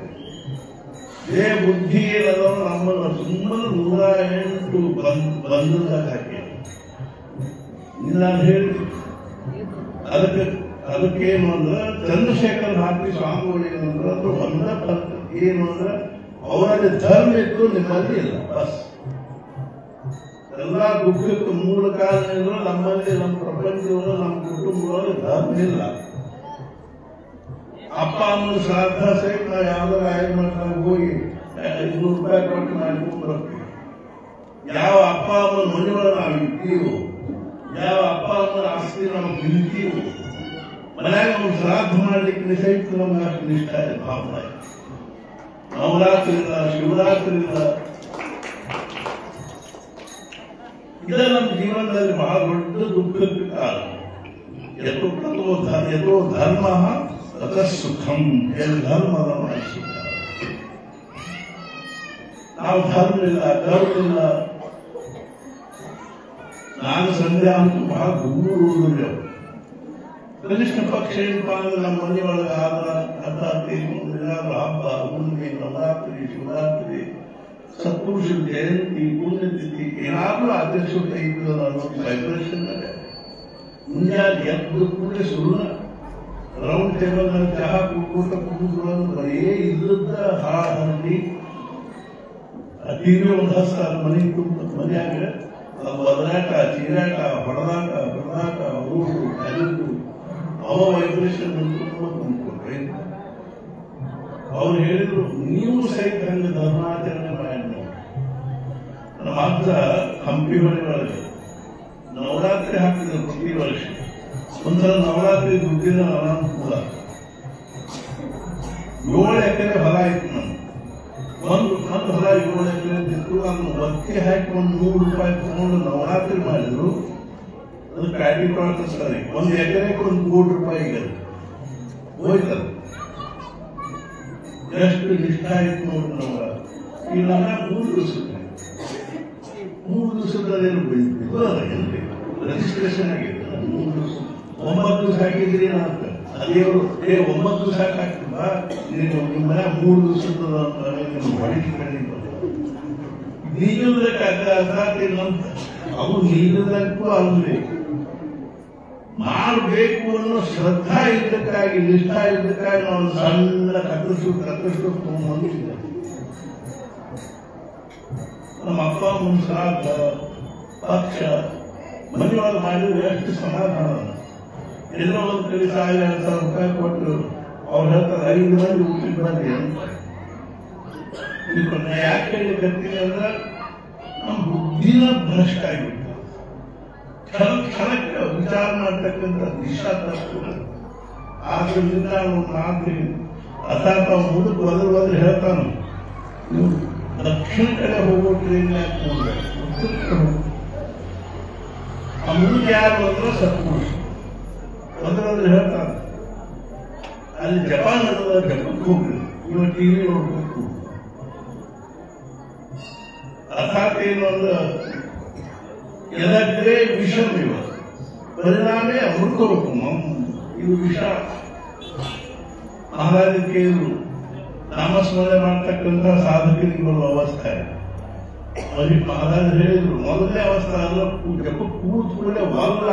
ಇದೇ ಬುದ್ಧಿ ಏನದೋ ನಮ್ಮನ್ನು ಸುಮ್ಮನೆ 108 ಬಂಧದಾಗ ಹಾಕಿ ಇಲ್ಲ ಹೇಳಿ. ಅದಕ್ಕೇನು ಅಂದ್ರೆ ಚಂದ್ರಶೇಖರ್ ಹಾಕಿ ಸ್ವಾಮಿಗಳು ಏನಂದ್ರೆ ಅದು ಒಂದೇ ಪದ್ಧತಿ. ಏನು ಅಂದ್ರೆ ಅವರಲ್ಲಿ ಧರ್ಮ ಇತ್ತು, ನಿಮ್ಮಲ್ಲಿ ಇಲ್ಲ. ಬಸ್ ಎಲ್ಲ ದುಃಖಕ್ಕೆ ಮೂಲ ಕಾರಣ ನಮ್ಮಲ್ಲಿ, ನಮ್ಮ ಪ್ರಪಂಚದವರು, ನಮ್ಮ ಕುಟುಂಬದವರು ಧರ್ಮ ಇಲ್ಲ. ಅಪ್ಪ ಅಮ್ಮನ ಶ್ರಾದ್ದ ಸಹಿತ ನಾವು ಯಾವ್ದಾರ ಆಯ್ಕೆ ಮಾಡ್ತಾರೆ ಹೋಗಿ 500 ರೂಪಾಯಿ ಕೊಟ್ಟು ಮಾಡ್ಕೊಂಡು ಬರ್ತೀವಿ. ಯಾವ ಅಪ್ಪ ಅಮ್ಮನ ಮನೆಯೊಳಗೆ ನಾವು ಇರ್ತೀವೋ, ಯಾವ ಅಪ್ಪ ಅಮ್ಮನ ಆಸ್ತಿ ನಾವು ನಿಂತೀವೋ, ಮನ್ಯಾಗ ನಾವು ಶ್ರಾದ್ದ ಮಾಡ್ಲಿಕ್ಕೆ ಸಹಿತ ನಮ್ಗೆ ಅಷ್ಟು ನಿಷ್ಠ ಭಾವನೆ. ನವರಾತ್ರಿ ಇಲ್ಲ, ಶಿವರಾತ್ರಿ ಇಲ್ಲ. ಇದೇ ನಮ್ಮ ಜೀವನದಲ್ಲಿ ಬಹಳ ದೊಡ್ಡ ದುಃಖಕ್ಕೆ ಕಾರಣ. ಯಥೋ ಧರ್ಮ ತಥ ಸುಖಂ. ಧರ್ಮದ ಸುಖ. ನಾವು ಧರ್ಮ ಇಲ್ಲ, ಧರ್ಮ ಇಲ್ಲ. ನಾನು ಸಂಧ್ಯಾ ಅಂತೂ ಬಹಳ ದೂರ. ಕನಿಷ್ಠ ಪಕ್ಷ ಏನಪ್ಪಾ ಅಂದ್ರೆ ನಮ್ಮ ಮನೆಯೊಳಗೆ ಆದ್ರ ಏನಾದ್ರು ಹಬ್ಬ, ಹುಣ್ಣಿಮೆ, ನವರಾತ್ರಿ, ಶಿವರಾತ್ರಿ, ಸತ್ಪುರುಷ ಜಯಂತಿ, ಪುಣ್ಯತಿಥಿ ಏನಾದ್ರೂ ಆಚರಿಸುತ್ತಾ ಇದ್ದು ಅನ್ನೋ ವೈಬ್ರೇಷನ್ ಮುಂಜಾನೆ ಎದ್ದು ಕೂಡಲೇ ಸುಳ್ಳ ರೌಂಡ್ ಟೇಬಲ್ ನಲ್ಲಿ ಚಹಾ ಕೂಟ ಕೂತ್ಕೊಳ್ಳೋದು ಬರೀ ಇಲ್ಲದ ಹಾಡಿ ಟಿವಿ ಒಂದು ಹಸ್ತ ಮನೆ ಮನೆಯಾಗ ಬದಲಾಟ, ಚೀರಾಟ, ಹೊಡೆದಾಟ, ಬಡದಾಟ, ಊರು ಕಲಿದು ಅವ ವೈಬ್ರೇಷನ್ ತುಂಬಿಕೊಟ್ರೆ ಅವ್ರು ಹೇಳಿದ್ರು ನೀವು ಸಹಿತ ಹಂಗೆ ಧರ್ಮಾಚರಣೆ ಮಾಡಿ. ನಮ್ಮ ಅಜ್ಜ ಹಂಪಿ ಹೊಳೆಯೊಳಗೆ ನವರಾತ್ರಿ ಹಾಕ್ತಿದ್ರು ಪ್ರತಿ ವರ್ಷ. ಒಂದ್ಸಲ ನವರಾತ್ರಿ ದುಡ್ಡಿನ ಅನಾನುಕೂಲ. 7 ಎಕರೆ ಹೊಲ ಇತ್ತು. ನಮ್ಗೆ ಒಂದು ಹೊಲ 7 ಎಕರೆ ಇತ್ತು. ಅದನ್ನು ಒತ್ತಿ ಹಾಕಿ ಒಂದು 100 ರೂಪಾಯಿ ತಗೊಂಡು ನವರಾತ್ರಿ ಮಾಡಿದ್ರು. ಅದು ಪ್ಯಾಟಿ ಸರಿ 1 ಎಕರೆಗೆ 1 ಕೋಟಿ ರೂಪಾಯಿ ಹೋಯ್ತದ. ಎಷ್ಟು ನಿಷ್ಠ ಆಯ್ತು ನೋಡಿ ನವರಾತ್ರಿ. ಈಗ ನನ್ನ 3 ದಿವಸದಲ್ಲಿ ರಿಜಿಸ್ಟ್ರೇಷನ್ ಆಗಿದೆ. 3 ದಿವಸ 9 ದಿವಸ ಹಾಕಿದ್ರಿ ಅಂತ ಅದೇವರು 9 ದಿವಸ ಹಾಕ್ತಿಲ್ವಾ ನೀವು ನಿಮ್ಮ ಮನೆ 3 ದಿವಸದ ನೀಡುವುದಕ್ಕೆ ಅವು ನೀಡುವುದಕ್ಕೂ ಅಲ್ವೇ ಮಾಡಬೇಕು ಅನ್ನೋ ಶ್ರದ್ಧಾ ಇದ್ದಕ್ಕಾಗಿ, ನಿಷ್ಠ ಇದ್ದಕ್ಕಾಗಿ ನಾವು ಸಣ್ಣ ಕತ್ತರಿಸು ತಗೊಂಡ್ಬಂದಿದ್ದೆ. ನಮ್ಮ ಅಪ್ಪ ಅಮ್ಮನ ಶ್ರಾದ್ದ ಪಕ್ಷ ಮನೆಯೊಳಗೆ ಮಾಡಿದ್ರೆ ಎಷ್ಟು ಸಮಾಧಾನ. ಎಲ್ಲೋ ಒಂದು ಕಡೆ 1,000-2,000 ರೂಪಾಯಿ ಕೊಟ್ಟು ಅವ್ರು ಹೇಳ್ತಾರೆ 5 ಮಂದಿ ಊಟಕ್ಕೆ ಬನ್ನಿ ಅಂತ. ಯಾಕೆ ಹೇಳ್ತೀನಿ ಅಂದ್ರೆ ನಮ್ಮ ಬುದ್ಧಿನ ಭ್ರಷ್ಟ ಆಗಿಬಿಟ್ಟು ಕ್ಷಣಕ್ಕೆ ವಿಚಾರ ಮಾಡ್ತಕ್ಕಂಥ ದಿಶಾ ತಪ್ಪು. ಆದ್ರಿಂದ ನಾವು ಅರ್ಥಾತ್ ಅವ್ನು ಮುಂದಕ್ಕೆ ಒದ್ರೆ ಹೇಳ್ತಾನೆ, ನೀವು ದಕ್ಷಿಣ ಕಡೆ ಹೋಗೋ ಟ್ರೈನ್ ಯಾಕೆ ಹೋಗ್ಬೇಕು, ಉತ್ತರ ಕಡೆ ಹೋಗ್ಬೇಕು. ಆ ಮುಂದಕ್ಕೆ ಯಾರು ಅಂದ್ರೆ ಸತ್ಪುರುಷ ಅಂದ್ರೆ ಹೇಳ್ತಾನೆ. ಅಲ್ಲಿ ಜಪಾನ್ ಅನ್ನೋದ ಜಪಕ್ಕೆ ಹೋಗ್ರಿ, ಇವಾಗ ಟಿವಿ ನೋಡ್ಬೇಕು. अर्थात ಏನು ಅಂದ್ರೆ ಎಲ್ಲದ್ರೆ ವಿಷಮಿವ ಪರಿಣಾಮೇ ಅಮೃತೋಪಮ ಇದು ವಿಷ. ಮಹಾರಾಜಕ್ಕೆ ಇದು ನಾಮಸ್ಮರಣೆ ಮಾಡ್ತಕ್ಕಂಥ ಸಾಧಕರಿಗೆ ಬರುವ ಅವಸ್ಥೆ. ಅವ್ರಿಗೆ ಮಹಾರಾಜ ಹೇಳಿದ್ರು ಮೊದಲನೇ ಅವಸ್ಥೆ ಅಲ್ಲ, ಜಪ ಕೂತ್ ಕೂಡಲೇ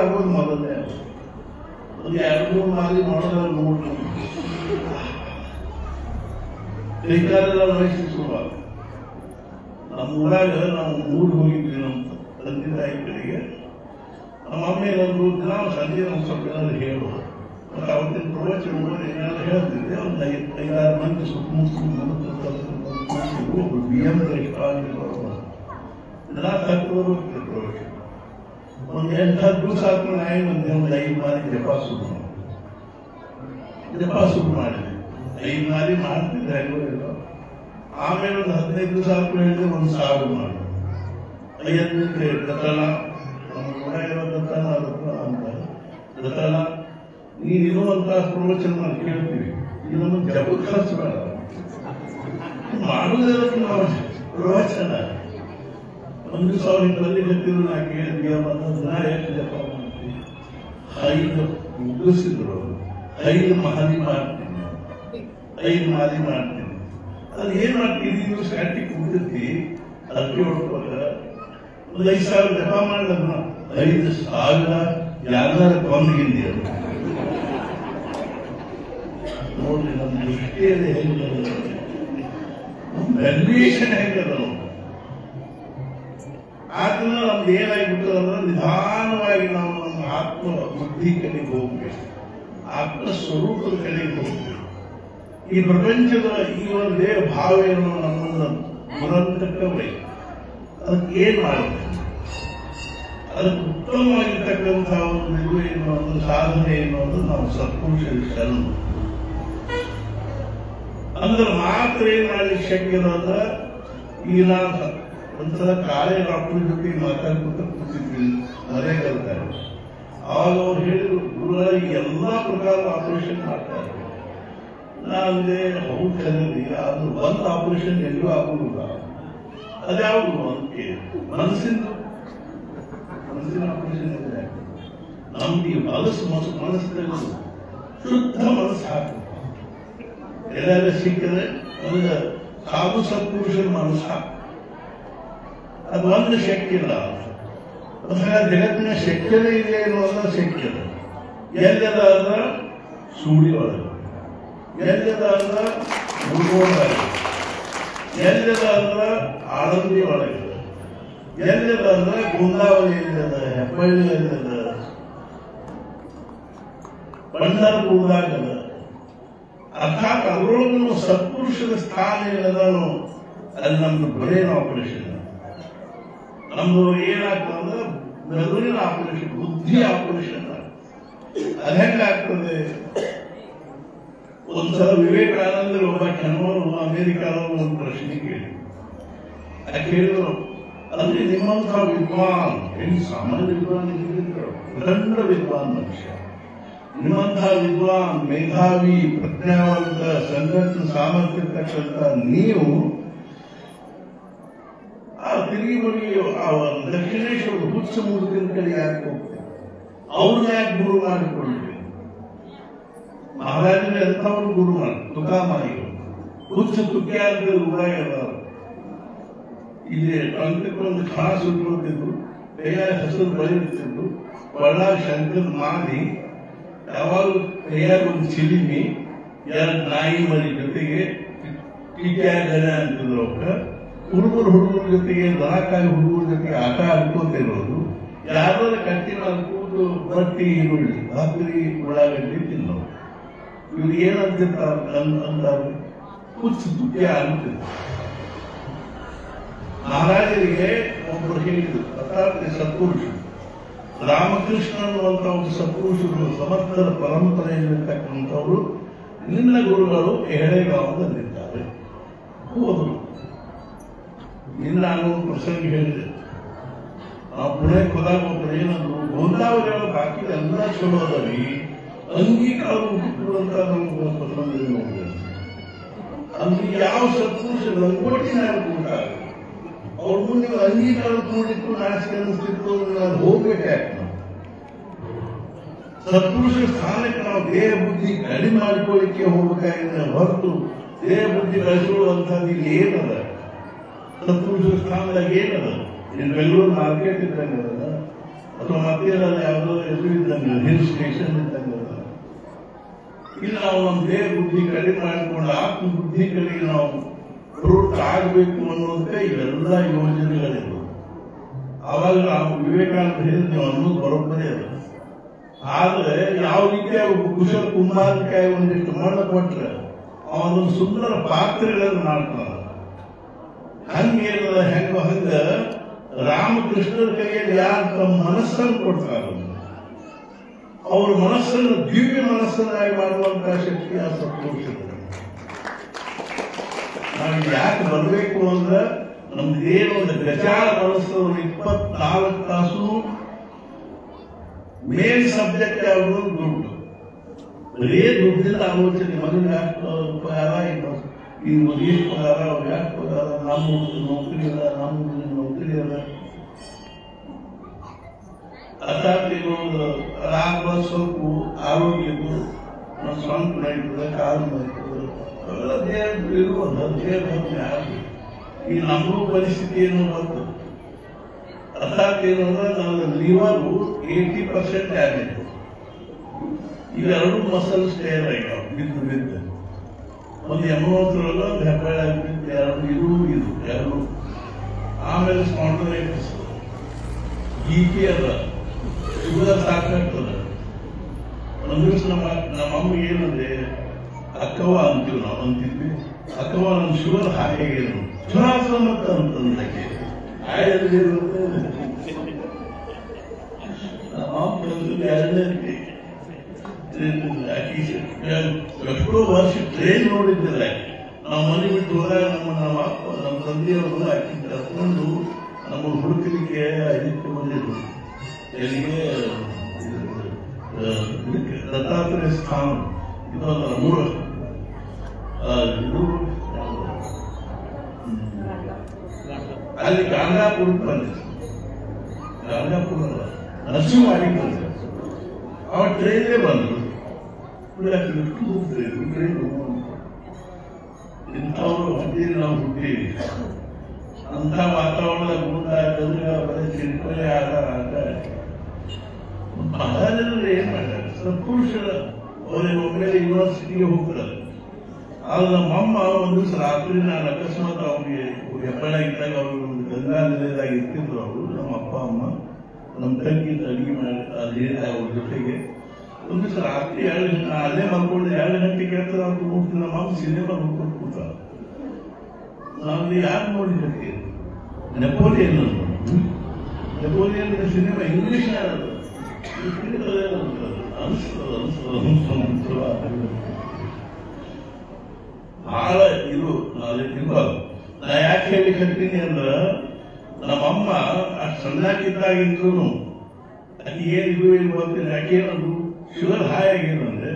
ಆಗೋದು ಮೊದಲನೇ ಅವಸ್ಥೆ. ಒಂದು 2-3 ಮಾಲಿ ಮಾಡೋದ್ರ ನೋಡ್ರಿ ಕೈಕಾಲೆಲ್ಲ ವಹಿಸುವಾಗ ನಮ್ಮ ಊರಾಗ ನಾವು ಊರಿಗೆ ಹೋಗಿದ್ವಿ. ನಮ್ಮ ತಂದೆ ತಾಯಿ ಕಡೆಗೆ ನಮ್ಮ ಅಮ್ಮ ಏನಾದ್ರು ದಿನ ಸಂಜೆ ನಮ್ಮ ಸ್ವಲ್ಪ ಏನಾದ್ರು ಹೇಳೋದು. ಮತ್ತು ಅವತ್ತಿನ ಪ್ರವಚನ ಏನಾದ್ರು ಹೇಳ್ತಿದ್ದೆ. ಒಂದು 5-6 ಮಂದಿ ಸುತ್ತಮುತ್ತ ಒಬ್ಬರು BM ದಿನ ತಕ್ಕವರು ಪ್ರವಚನ ಒಂದು 8-10 ದಿವಸ ಆದ್ಮೇಲೆ ಒಂದು 5 ಮಾರಿ ಜಪ ಶುರು ಮಾಡಿದೆ. 5 ಮಾರಿ ಮಾಡ್ತಿದ್ದೆ. ಆಮೇಲೆ ಒಂದು 15 ದಿವಸ ಆದ್ಮೇಲೆ ಹೇಳಿದ್ರೆ 1000 ಮಾಡಿ 5 ಗತಲ ನಮ್ಮ ಊರಾಗಿರೋ ಗತಲ ಅಂತ ಗತಲ ನೀನು ಇನ್ನೊಂದು ತಾಸು ಪ್ರವಚನ ಮಾಡಿ ಕೇಳ್ತೀವಿ. ಇದು ನಮಗೆ ಜಪಕ್ಕೆ ಖರ್ಚು ಬೇಡ, ಮಾಡುವುದಕ್ಕೆ ನಾವು ಪ್ರವಚನ. ಒಂದು ದಿವಸ ಅವ್ರಿಗೆ ಬಲ್ಲಿ ಗೊತ್ತಿದ್ರು. ನಾ ಕೇಳಿದ್ವಿ ದಿನ ಎಷ್ಟು ಜಪ ಮಾಡ್ತೀವಿ? 5 ಮುಗಿಸಿದ್ರು ಅವರು. 5 ಮಾಲಿ ಮಾಡ್ತೀನಿ, 5 ಮಾಲಿ ಮಾಡ್ತೀನಿ. ಅದು ಏನ್ ಮಾಡ್ತೀವಿ? ದಿವಸ ಕಟ್ಟಿ ಕುಡಿತಿ ಅದಕ್ಕೆ ಹೊಡ್ಕೋಗ ಒಂದು 5,000 ಜಪ ಮಾಡಿದ್ನ 5,000 ಯಾರ ಕೊಂದಿಗಿಂದಿ ಅದು ನೋಡ್ರಿ. ನಮ್ಮ ದೃಷ್ಟಿಯಲ್ಲಿ ಹೆಂಗೆ ವ್ಯಾಲ್ಯೂಯೇಷನ್ ಹೆಂಗದ. ಆದ್ರಿಂದ ನಮ್ದು ಏನಾಗಿಬಿಟ್ಟು ಅಂದ್ರೆ ನಿಧಾನವಾಗಿ ನಾವು ನಮ್ಮ ಆತ್ಮ ಬುದ್ಧಿ ಕಡೆಗೆ ಹೋಗ್ಬೇಕು, ಆತ್ಮ ಸ್ವರೂಪದ ಕಡೆಗೆ ಹೋಗ್ಬೇಕು. ಈ ಪ್ರಪಂಚದ ಈ ಒಂದು ದೇಹ ಭಾವವನ್ನು ನಮ್ಮನ್ನು ದುರಂತಕ್ಕೆ ಅದಕ್ಕೆ ಏನ್ ಮಾಡಬೇಕು? ಅದಕ್ಕೆ ಉತ್ತಮವಾಗಿರ್ತಕ್ಕಂತಹ ಒಂದು ಇದು ಏನು, ಒಂದು ಸಾಧನೆ ಏನು ಅಂದ್ರೆ ನಾವು ಸತ್ಪುರುಷರ ಶರಣ ಅಂದ್ರೆ ಮಾತ್ರ ಏನ್ ಮಾಡ್ಲಿಕ್ಕೆ ಶಕ್ಯ ಅಂದ್ರೆ. ಈಗ ನಾನು ಒಂದ್ಸಲ ಕಾಲೇ ಡಾಕ್ಟರ್ ಜೊತೆ ಮಾತಾಡ್ಕೊತ ಕೂತಿದ್ವಿ ಮನೆಗಲ್ತಾರೆ. ಆವಾಗ ಅವ್ರು ಹೇಳಿದ್ರು, ಗುರುಗಳಿಗೆ ಎಲ್ಲಾ ಪ್ರಕಾರದ ಆಪರೇಷನ್ ಮಾಡ್ತಾರೆ. ನಾನೇ ಹೌದು ಕರೀರಿ, ಅದು ಒಂದು ಆಪರೇಷನ್ ಎಲ್ಲೂ ಆಗುವುದಿಲ್ಲ. ಅದ್ಯಾವುದು ಅಂತ ಮನಸ್ಸಿನ ಆಪರೇಷನ್ ಇದೆ. ನಮ್ಗೆ ಮನಸ್ಸಿನಲ್ಲಿ ಶುದ್ಧ ಮನಸ್ಸು ಹಾಕಬೇಕು. ಎಲ್ಲೆಲ್ಲ ಸಿಕ್ಕಿದ್ರೆ ಒಂದು ಸಾಧು ಸತ್ಪುರುಷರ ಮನಸ್ಸು ಹಾಕ. ಅದು ಒಂದು ಶಕ್ತಿ ಇಲ್ಲ. ಜಗತ್ತಿನ ಶಕ್ಯನೇ ಇದೆ ಅನ್ನೋದು ಶಕ್ಯ. ಎಲ್ಲದ ಅಂದ್ರೆ ಸೂಡಿ ಒಳಗೆ, ಎಲ್ಲದ ಅಂದ್ರೆ ಮುರುಗೋಳಗೆ, ಎಲ್ಲದ ಅಂದ್ರೆ ಆಳಂದಿ ಒಳಗೆ, ಎಲ್ಲದ ಅಂದ್ರೆ ಗುಂದಾವಳಿ ಎಲ್ಲದ, ಹೆಬ್ಬಳ್ಳಿ ಎಲ್ಲದ, ಪಂಢರಪುರದಾಗದ. ಅರ್ಥಾತ್ ಅದರೊಳಗೂ ಸತ್ಪುರುಷರ ಸ್ಥಾನ ಏನದಾನು ಅಲ್ಲಿ ನಮ್ದು ಬ್ರೈನ್ ಆಪರೇಷನ್. ನಮ್ದು ಏನಾಗ್ತದೆ? ಮೆದುಳಿನ ಆಪರೇಷನ್, ಬುದ್ಧಿ ಆಪರೇಷನ್. ಅದು ಹೆಂಗಾಗ್ತದೆ? ಒಂದ್ಸಲ ವಿವೇಕಾನಂದರು ಒಬ್ಬ ಹೆಣ್ಣವರು ಅಮೆರಿಕಾದವರು ಒಂದು ಪ್ರಶ್ನೆ ಕೇಳಿ ಕೇಳಿದ್ರು, ಅಲ್ಲಿ ನಿಮ್ಮಂಥ ವಿದ್ವಾನ್, ಏನು ಸಾಮಾನ್ಯ ವಿದ್ವಾನ್ ಇದ್ದಿದ್ರು, ಪ್ರಚಂಡ ವಿದ್ವಾನ್ ಮನುಷ್ಯ, ನಿಮ್ಮಂಥ ವಿದ್ವಾನ್, ಮೇಧಾವಿ, ಪ್ರಜ್ಞಾವಂತ, ಸಂಘಟನ ಸಾಮರ್ಥ್ಯ ಇರ್ತಕ್ಕಂಥ ನೀವು ಆ ತಿರುಗಿ ಬಳಿ ದಕ್ಷಿಣೇಶ್ವರ ಹುಚ್ಚ ಮೂರ್ತಿನ ಕಡೆ ಯಾಕೆ ಹೋಗ್ತೇವೆ? ಅವ್ರನ್ನ ಯಾಕೆ ಗುರು ಮಾಡಿಕೊಳ್ಳಿ? ಮಹಾರಾಜನ ಎಂಥವ್ರು ಗುರು ಮಾಡಿ ತುಕಾಮಾಯಿಗಳು ಹುಚ್ಚ ತುಕ್ಯ ಅಂತ ಊರಾಗ ಎಲ್ಲರು ಇಲ್ಲಿ ಟಂಕಕ್ಕೊಂದು ಖಾಸ್ ಉಟ್ಕೊಳ್ತಿದ್ರು, ಕೈಯಾಗ ಹೆಸರು ಬಳಿರ್ತಿದ್ರು, ಒಳ್ಳ ಶಂಕರ್ ಮಾಡಿ ಯಾವಾಗ ಕೈಯಾಗ ಒಂದು ಚಿಲಿಮಿ 2 ನಾಯಿ ಮರಿ ಜೊತೆಗೆ ಟೀಕ್ಯಾಗನ ಅಂತಿದ್ರು. ಅವ್ರ ಹುಡುಗರ ಜೊತೆಗೆ ದನಕಾಯಿ ಹುಡುಗರ ಜೊತೆಗೆ ಆಟ ಆಡ್ಕೋತಿರೋದು. ಯಾವ್ದಾರ ಕಟ್ಟಿನ ಕೂತು ಬಟ್ಟಿ ಈರುಳ್ಳಿ ರಾತ್ರಿ ಉಳ್ಳಾಗಡ್ಡಿ ತಿನ್ನೋರು. ಇವ್ರು ಏನಂತಿರ್ತಾರೆ ಅಂತಾರೆ? ಹುಚ್ಚ ತುಕ್ಯ ಅಂತಿದ್ರು. ಮಹಾರಾಜರಿಗೆ ಒಬ್ಬರು ಹೇಳಿದ್ರು, ಪ್ರತಾಪ್ತಿ ಸತ್ಪುರುಷರು ರಾಮಕೃಷ್ಣ ಅನ್ನುವಂಥ ಒಂದು ಸತ್ಪುರುಷರು, ಸಮರ್ಥರ ಪರಂಪರೆಯಲ್ಲಿರ್ತಕ್ಕಂಥವರು ನಿನ್ನ ಗುರುಗಳು ಎಹಳೆಗಾಂವದಲ್ಲಿದ್ದಾರೆ. ಹೋದ್ರು. ನಿನ್ನ ನಾನು ಪ್ರಸಂಗ ಹೇಳಿದೆ. ನಾವು ಪುಣೆಗೆ ಹೋದಾಗ ಒಬ್ಬರು ಏನಂದ್ರು, ಗೋಂದಾವಳಿ ಬಾಕಿ ಎಲ್ಲ ಚಲೋ ಅದವಿ, ಅಂಗೀಕಾರ ಬಿಟ್ಟುವಂತ ನಮ್ಗೆ ಪ್ರಸಂಗ ನೋಡಿದೆ. ಅಲ್ಲಿ ಯಾವ ಸತ್ಪುರುಷ ಲಂಗೋಟಿನ ಊಟ ಅವ್ರ ಮುಂದೆ ಅಂಗೀಕಾರ ನೋಡಿತ್ತು ನಾಚಿಕೆ ಅನ್ನಿಸ್ತಿತ್ತು, ನಾನು ಹೋಗ್ಬೇಕಾಯ್ತು. ನಾವು ಸತ್ಪುರುಷ ಸ್ಥಾನಕ್ಕೆ ನಾವು ದೇಹ ಬುದ್ಧಿ ಕಡಿಮೆ ಮಾಡಿಕೊಳ್ಳಿಕ್ಕೆ ಹೋಗ್ಬೇಕಾಗಿದೆ ಹೊರತು ದೇಹ ಬುದ್ಧಿ ಬೆಳೆಸಿಕೊಳ್ಳುವಂಥದ್ದು ಇಲ್ಲಿ ಏನದ? ಸತ್ಪುರುಷ ಸ್ಥಾನದಾಗ ಏನದ? ಇಲ್ಲಿ ಬೆಂಗಳೂರು ಮಾರ್ಕೆಟ್ ಇದ್ದಂಗೆ ಅದಲ್ಲ, ಅಥವಾ ಮಧ್ಯದಲ್ಲಿ ಯಾವುದೋ ಎದುರು ಇದ್ದಂಗೆ ಹಿಲ್ ಸ್ಟೇಷನ್ ಇದ್ದಂಗೆ ಅದ. ಇಲ್ಲಿ ನಾವು ನಮ್ಮ ದೇಹ ಬುದ್ಧಿ ಕಡಿಮೆ ಮಾಡಿಕೊಂಡು ಆತ್ಮ ಬುದ್ಧಿ ಕಡೆಗೆ ನಾವು ಪ್ರವೃತ್ತ ಆಗಬೇಕು ಅನ್ನೋದಕ್ಕೆ ಇವೆಲ್ಲ ಯೋಜನೆಗಳಿವೆ. ಆವಾಗ ನಾವು ವಿವೇಕಾನಂದ ಹೇಳಿದ್ವಿ ಅನ್ನೋದು ಬರೋಬ್ಬರೇ ಅದ. ಆದ್ರೆ ಯಾವ ರೀತಿಯ ಕುಶಲ ಕುಂಬಾರಕಾಯಿ ಒಂದಿಷ್ಟು ಮಣ್ಣು ಕೊಟ್ರೆ ಅವನೊಂದು ಸುಂದರ ಪಾತ್ರೆಗಳನ್ನು ಮಾಡ್ತಾನ. ಹಂಗೇನದ ಹಂಗ ರಾಮಕೃಷ್ಣರ ಕೈಯಲ್ಲಿ ಯಾರು ತಮ್ಮ ಮನಸ್ಸನ್ನು ಕೊಡ್ತಾರ, ಅವ್ರ ಮನಸ್ಸನ್ನು ದಿವ್ಯ ಮನಸ್ಸನ್ನಾಗಿ ಮಾಡುವಂತಹ ಶಕ್ತಿ ಆ ಸತ್ಪುರುಷರು. ನಾವು ಯಾಕೆ ಬರಬೇಕು ಅಂದ್ರೆ ನಮ್ದೇನು ಒಂದು ಗಜಾಳ ಮನಸ್ಸು 24 ತಾಸು ಮೇನ್ ಸಬ್ಜೆಕ್ಟ್ ಯಾವುದು? ದುಡ್ಡು. ಬರೇ ದುಡ್ಡಿನ ಆಲೋಚನೆ. ಮಗನಿಗೆ ಯಾಕೆ ಪಗಾರ, ಇನ್ನು ಎಷ್ಟು ಪಗಾರ, ಅವ್ರು ಯಾಕೆ ಪಗಾರ, ನಮ್ಮ ನೌಕರಿ ಅದ, ನಮ್ಮ ನೌಕರಿ ಅದ. ಅರ್ಥಾತ್ ಇನ್ನೊಂದು ರಾಗ ಸ್ವಲ್ಪ ಆರೋಗ್ಯಕ್ಕೂ ನಮ್ಮ ಸ್ವಂತ ನಡೀತದೆ, ಕಾಲು ನಡೀತದೆ, ಅವೆಲ್ಲ ದೇಹ ಇರುವುದು ದೇಹ ಆಗಿ ಈ ನಮಗೂ ಪರಿಸ್ಥಿತಿ ಏನು ಬಂತು. ಅರ್ಥಾತ್ ಏನಂದ್ರೆ ನನ್ನ ಲಿವರು 80% ಡ್ಯಾಮೇಜ್. ಇವೆರಡು ಮಸಲ್ ಸ್ಟೇರ್ ಆಗ್ಯಾವ ಬಿದ್ದು ಬಿದ್ದು. ಒಂದು 80 ಒಂದು ಹೆಬ್ಬಾಳ ಬಿದ್ದು, ಎರಡು ಇದು ಎರಡು. ಆಮೇಲೆ ಸ್ಪಾಂಡಲೈಟಿಸ್, ಗೀಕಿ ಅದ, ಶುಗರ್ ಸಾಕಾಗ್ತದ. ಒಂದು ದಿವಸ ನಮ್ಮ ಅಮ್ಮ ಏನಂದ್ರೆ ಅಕ್ಕವ ಅಂತೀವಿ, ನಾವು ಅಂತಿದ್ವಿ. ಅಕ್ಕವ ನಮ್ಮ ಶುಗರ್ ಹಾಗೇನು ಚುನಾಸ ಮತ್ತ ಅಂತಂದಕ್ಕೆ ಎಷ್ಟೋ ವರ್ಷ ಟ್ರೈನ್ ನೋಡಿದ್ದಿಲ್ಲ. ನಾವು ಮನೆ ಬಿಟ್ಟು ಹೋದಾಗ ನಮ್ಮ ಅಪ್ಪ ನಮ್ಮ ತಂದೆಯವರು ಆಕಿ ಕರ್ಕೊಂಡು ನಮ್ಮನ್ನು ಹುಡುಕಲಿಕ್ಕೆ ಇದಕ್ಕೆ ಬಂದಿದ್ರು. ಎಲ್ಲಿಗೆ? ದತ್ತಾತ್ರೇಯ ಸ್ಥಾನ ಇದೊಂದು ಮೂರು ಇದು ಅಲ್ಲಿ ಗಾಂಧಾಪುರಕ್ಕೆ ಬಂದಿದ್ರು. ಗಾಂಧಾಪುರ ನರಸಿಂಹವಾಡಿ ಬಂದ್ರು. ಅವ್ರ ಟ್ರೈನ್ಲೇ ಬಂದ್ರು. ಟ್ರೈನ್ ಇಂಥವ್ರು ಹೊಟ್ಟೀರಿ, ನಾವು ಹುಟ್ಟೀವಿ. ಅಂಥ ವಾತಾವರಣದಾಗ ಮುಂದಾದ್ರೆ ಬರೀ ಚಿಂತನೆ ಆಧಾರ ಅಂತ ಬಹಳ ಜನರು ಏನ್ ಮಾಡ್ತಾರೆ, ಸತ್ಪುರುಷರ ಅವ್ರಿಗೆ ಒಮ್ಮೆ ಯೂನಿವರ್ಸಿಟಿಗೆ ಹೋಗ್ತಾರೆ. ಆದ್ರೆ ನಮ್ಮಮ್ಮ ಒಂದು ದಿವಸ ರಾತ್ರಿ ನಾನು ಅಕಸ್ಮಾತ್ ಅವ್ರಿಗೆ ಹೆಬ್ಬಾಳ ಇದ್ದಾಗ ಅವರು ಗಂಗಾ ನೆಲೆದಾಗ ಇರ್ತಿದ್ರು. ಅವರು ನಮ್ಮ ಅಪ್ಪ ಅಮ್ಮ ನಮ್ಮ ತಂಗಿ ಅಡಿಗೆ ಮಾಡಿ ಅದೇ ಅವ್ರ ಜೊತೆಗೆ ಒಂದು ದಿವಸ ರಾತ್ರಿ 2 ಗಂಟೆ ಅಲ್ಲೇ ಮಲ್ಕೊಂಡು 2 ಗಂಟೆ ಕೇಳ್ತಾರೆ ಅಂತ ನೋಡ್ತೀನಿ. ನಮ್ಮ ಅಮ್ಮ ಸಿನಿಮಾ ನೋಡ್ಕೊಂಡು ಕೂತಾರ. ನಾವು ಯಾರು ನೋಡಿದ್ದಕ್ಕೆ ನೆಪೋಲಿಯನ್ ಸಿನಿಮಾ ಇಂಗ್ಲಿಷ್ ಬಹಳ ಇದು ತಿಳ್ಕೋದು. ನಾ ಯಾಕೆ ಹೇಳಿಕತ್ತೀನಿ ಅಂದ್ರ ನಮ್ಮಮ್ಮ ಅಷ್ಟು ಸಣ್ಣಕ್ಕಿದ್ದಾಗಿದ್ರು ಆಕೆ ಏನಿದು ಏನು ಗೊತ್ತಿಲ್ಲ. ಯಾಕೇನದು ಶುಗರ್ ಹಾಯ್ ಆಗೇನಂದ್ರೆ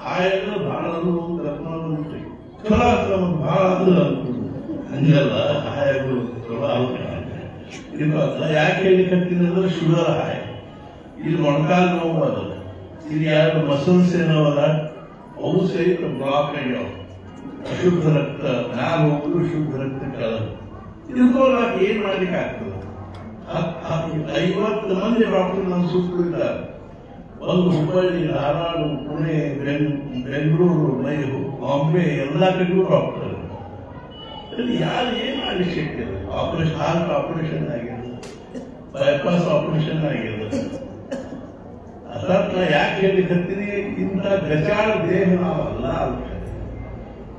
ಹಾಯ್ ಅಂದ್ರೆ ಬಹಳ ಕರ್ಕೊಂಡು ಚಲೋ ಆಗ್ತದೆ, ಬಹಳ ಅಂದ್ರೆ ಹಂಗಲ್ಲ. ಹಾಯ್ ಆಗೋದು ಚಲೋ ಆಗುತ್ತೆ. ಯಾಕೆ ಹೇಳಿಕತ್ತೀನಿ ಅಂದ್ರೆ ಶುಗರ್ ಹಾಯ್. ಇಲ್ಲಿ ಮೊಣಕಾಲು ನೋವು ಅದ, ಇಲ್ಲಿ ಎರಡು ಮಸಲ್ಸ್ ಏನವಲ್ಲ ಅವು ಸಹಿತ ಬ್ಲಾಕ್ ಆಗ್ಯಾವ. ಅಶುದ್ಧ ರಕ್ತ ಮ್ಯಾಲ ಹೋಗುದು, ಶುದ್ಧ ರಕ್ತ ಕೆಳಗೆ. ಇದಕ್ಕೆ ಏನ್ ಮಾಡ್ಲಿಕ್ಕೆ ಆಗ್ತದೆ? 50 ಮಂದಿ ಡಾಕ್ಟರ್ ನನ್ನ ಸುತ್ತಲೂ ಇದ್ದಾರೆ. ಒಂದು ಹುಬ್ಬಳ್ಳಿ, ಧಾರವಾಡ, ಪುಣೆ, ಬೆಂಗಳೂರು, ಬಾಂಬೆ ಎಲ್ಲ ಕಡೆಗೂ ಡಾಕ್ಟರ್. ಯಾರು ಏನ್ ಮಾಡ್ಲಿಕ್ಕೆ ಶಕ್ತಿ? ಆಪರೇಷನ್, ಹಾರ್ಟ್ ಆಪರೇಷನ್ ಆಗಿದೆ, ಬೈಪಾಸ್ ಆಪರೇಷನ್ ಆಗಿದೆ. ಅರ್ಥಾತ್ ನಾ ಯಾಕೆ ಹೇಳಿಕತ್ತೀನಿ, ಇಂಥ ಗಜಾಳ ದೇಹ ನಾವಲ್ಲ.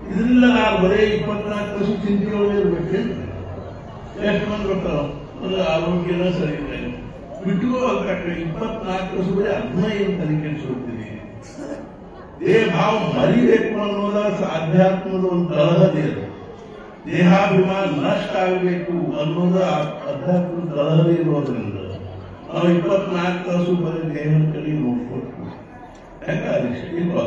ಇದರಿಂದ ನಾವು ಬರೀ 24 ವರ್ಷ ಚಿಂತೆಯೊಳಗೆ ಇರ್ಬೇಕೇನು? ಎಷ್ಟು ಮಂದಿ ಬರ್ತಾರ, ಅಂದ್ರೆ ಆರೋಗ್ಯನ ಸರಿ ಇಲ್ಲ, ಬಿಟ್ಟುಕೋಬೇಕಾಗ್ತದೆ. 24 ವರ್ಷ ಬರೀ ಅದನ್ನ ಏನು ತನಿಖೆಸ್ಕೊಳ್ತೀವಿ? ದೇಹ ಭಾವ ಮರಿಬೇಕು ಅನ್ನೋದ ಆಧ್ಯಾತ್ಮದ ಒಂದು ತಳಹದಿ ಅದು. ದೇಹಾಭಿಮಾನ ನಷ್ಟ ಆಗಬೇಕು ಅನ್ನೋದು ಅಧ್ಯಾತ್ಮದ ತಳಹದಿ ಇರೋದ್ರಿಂದ ನಾವು 24 ತಾಸು ಬರೀ ದೇಹದ ಕಡೆ ನೋಡ್ಕೊಳ್ತೀವಿ. ಯಾಕಾದೀಶ ಇಲ್ವಾ?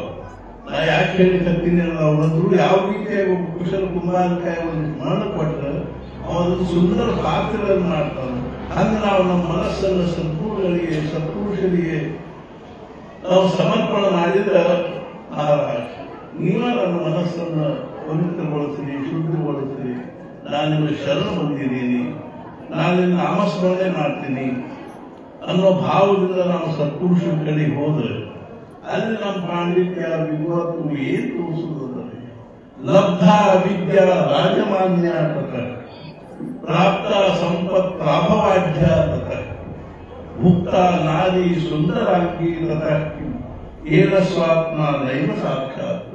ನಾ ಯಾಕೆ ಹೇಳಿಕತ್ತೀನಿ, ಅವರಂದ್ರು ಯಾವ ರೀತಿಯಾಗಿ ಒಬ್ಬ ಕುಶಲ ಕುಂಬಾರಕಾಯಿ ಒಂದು ಮರಣ ಕೊಟ್ಟರೆ ಅವನು ಸುಂದರ ಪಾತ್ರಗಳನ್ನು ಮಾಡ್ತಾನೆ. ಹಂಗೆ ನಾವು ನಮ್ಮ ಮನಸ್ಸನ್ನು ಸತ್ಪುರುಷರಿಗೆ ನಾವು ಸಮರ್ಪಣೆ ಮಾಡಿದ್ರೆ ಮಹಾರಾಜ ನೀವೇ ನನ್ನ ಮನಸ್ಸನ್ನು ಪವಿತ್ರಗೊಳಿಸ್ರಿ, ಶುದ್ಧಗೊಳಿಸ್ರಿ. ನಾನು ನಿಮಗೆ ಶರಣ ಬಂದಿದ್ದೀನಿ, ನಾನು ನಿನ್ನ ನಾಮಸ್ಮರಣೆ ಮಾಡ್ತೀನಿ ಅನ್ನೋ ಭಾವದಿಂದ ನಾವು ಸತ್ಪುರುಷರ ಕಡೆ ಹೋದ್ರೆ ಅಲ್ಲಿ ನಮ್ಮ ಪಾಂಡಿತ್ಯ ವಿದ್ವತ್ತು ಏನು ತೋರಿಸುವುದಲ್ಲ. ಲಬ್ಧ ವಿದ್ಯಾ ರಾಜಮಾನ್ಯ ತತ ಪ್ರಾಪ್ತ ಸಂಪತ್ ಪ್ರಾಭವಾಢ್ಯ ತತ ಮುಕ್ತ ನಾರಿ ಸುಂದರಾಂಗಿ ತತ ಏನ ಸ್ವಾತ್ಮ ನೈವ ಸಾಕ್ಷಾತ್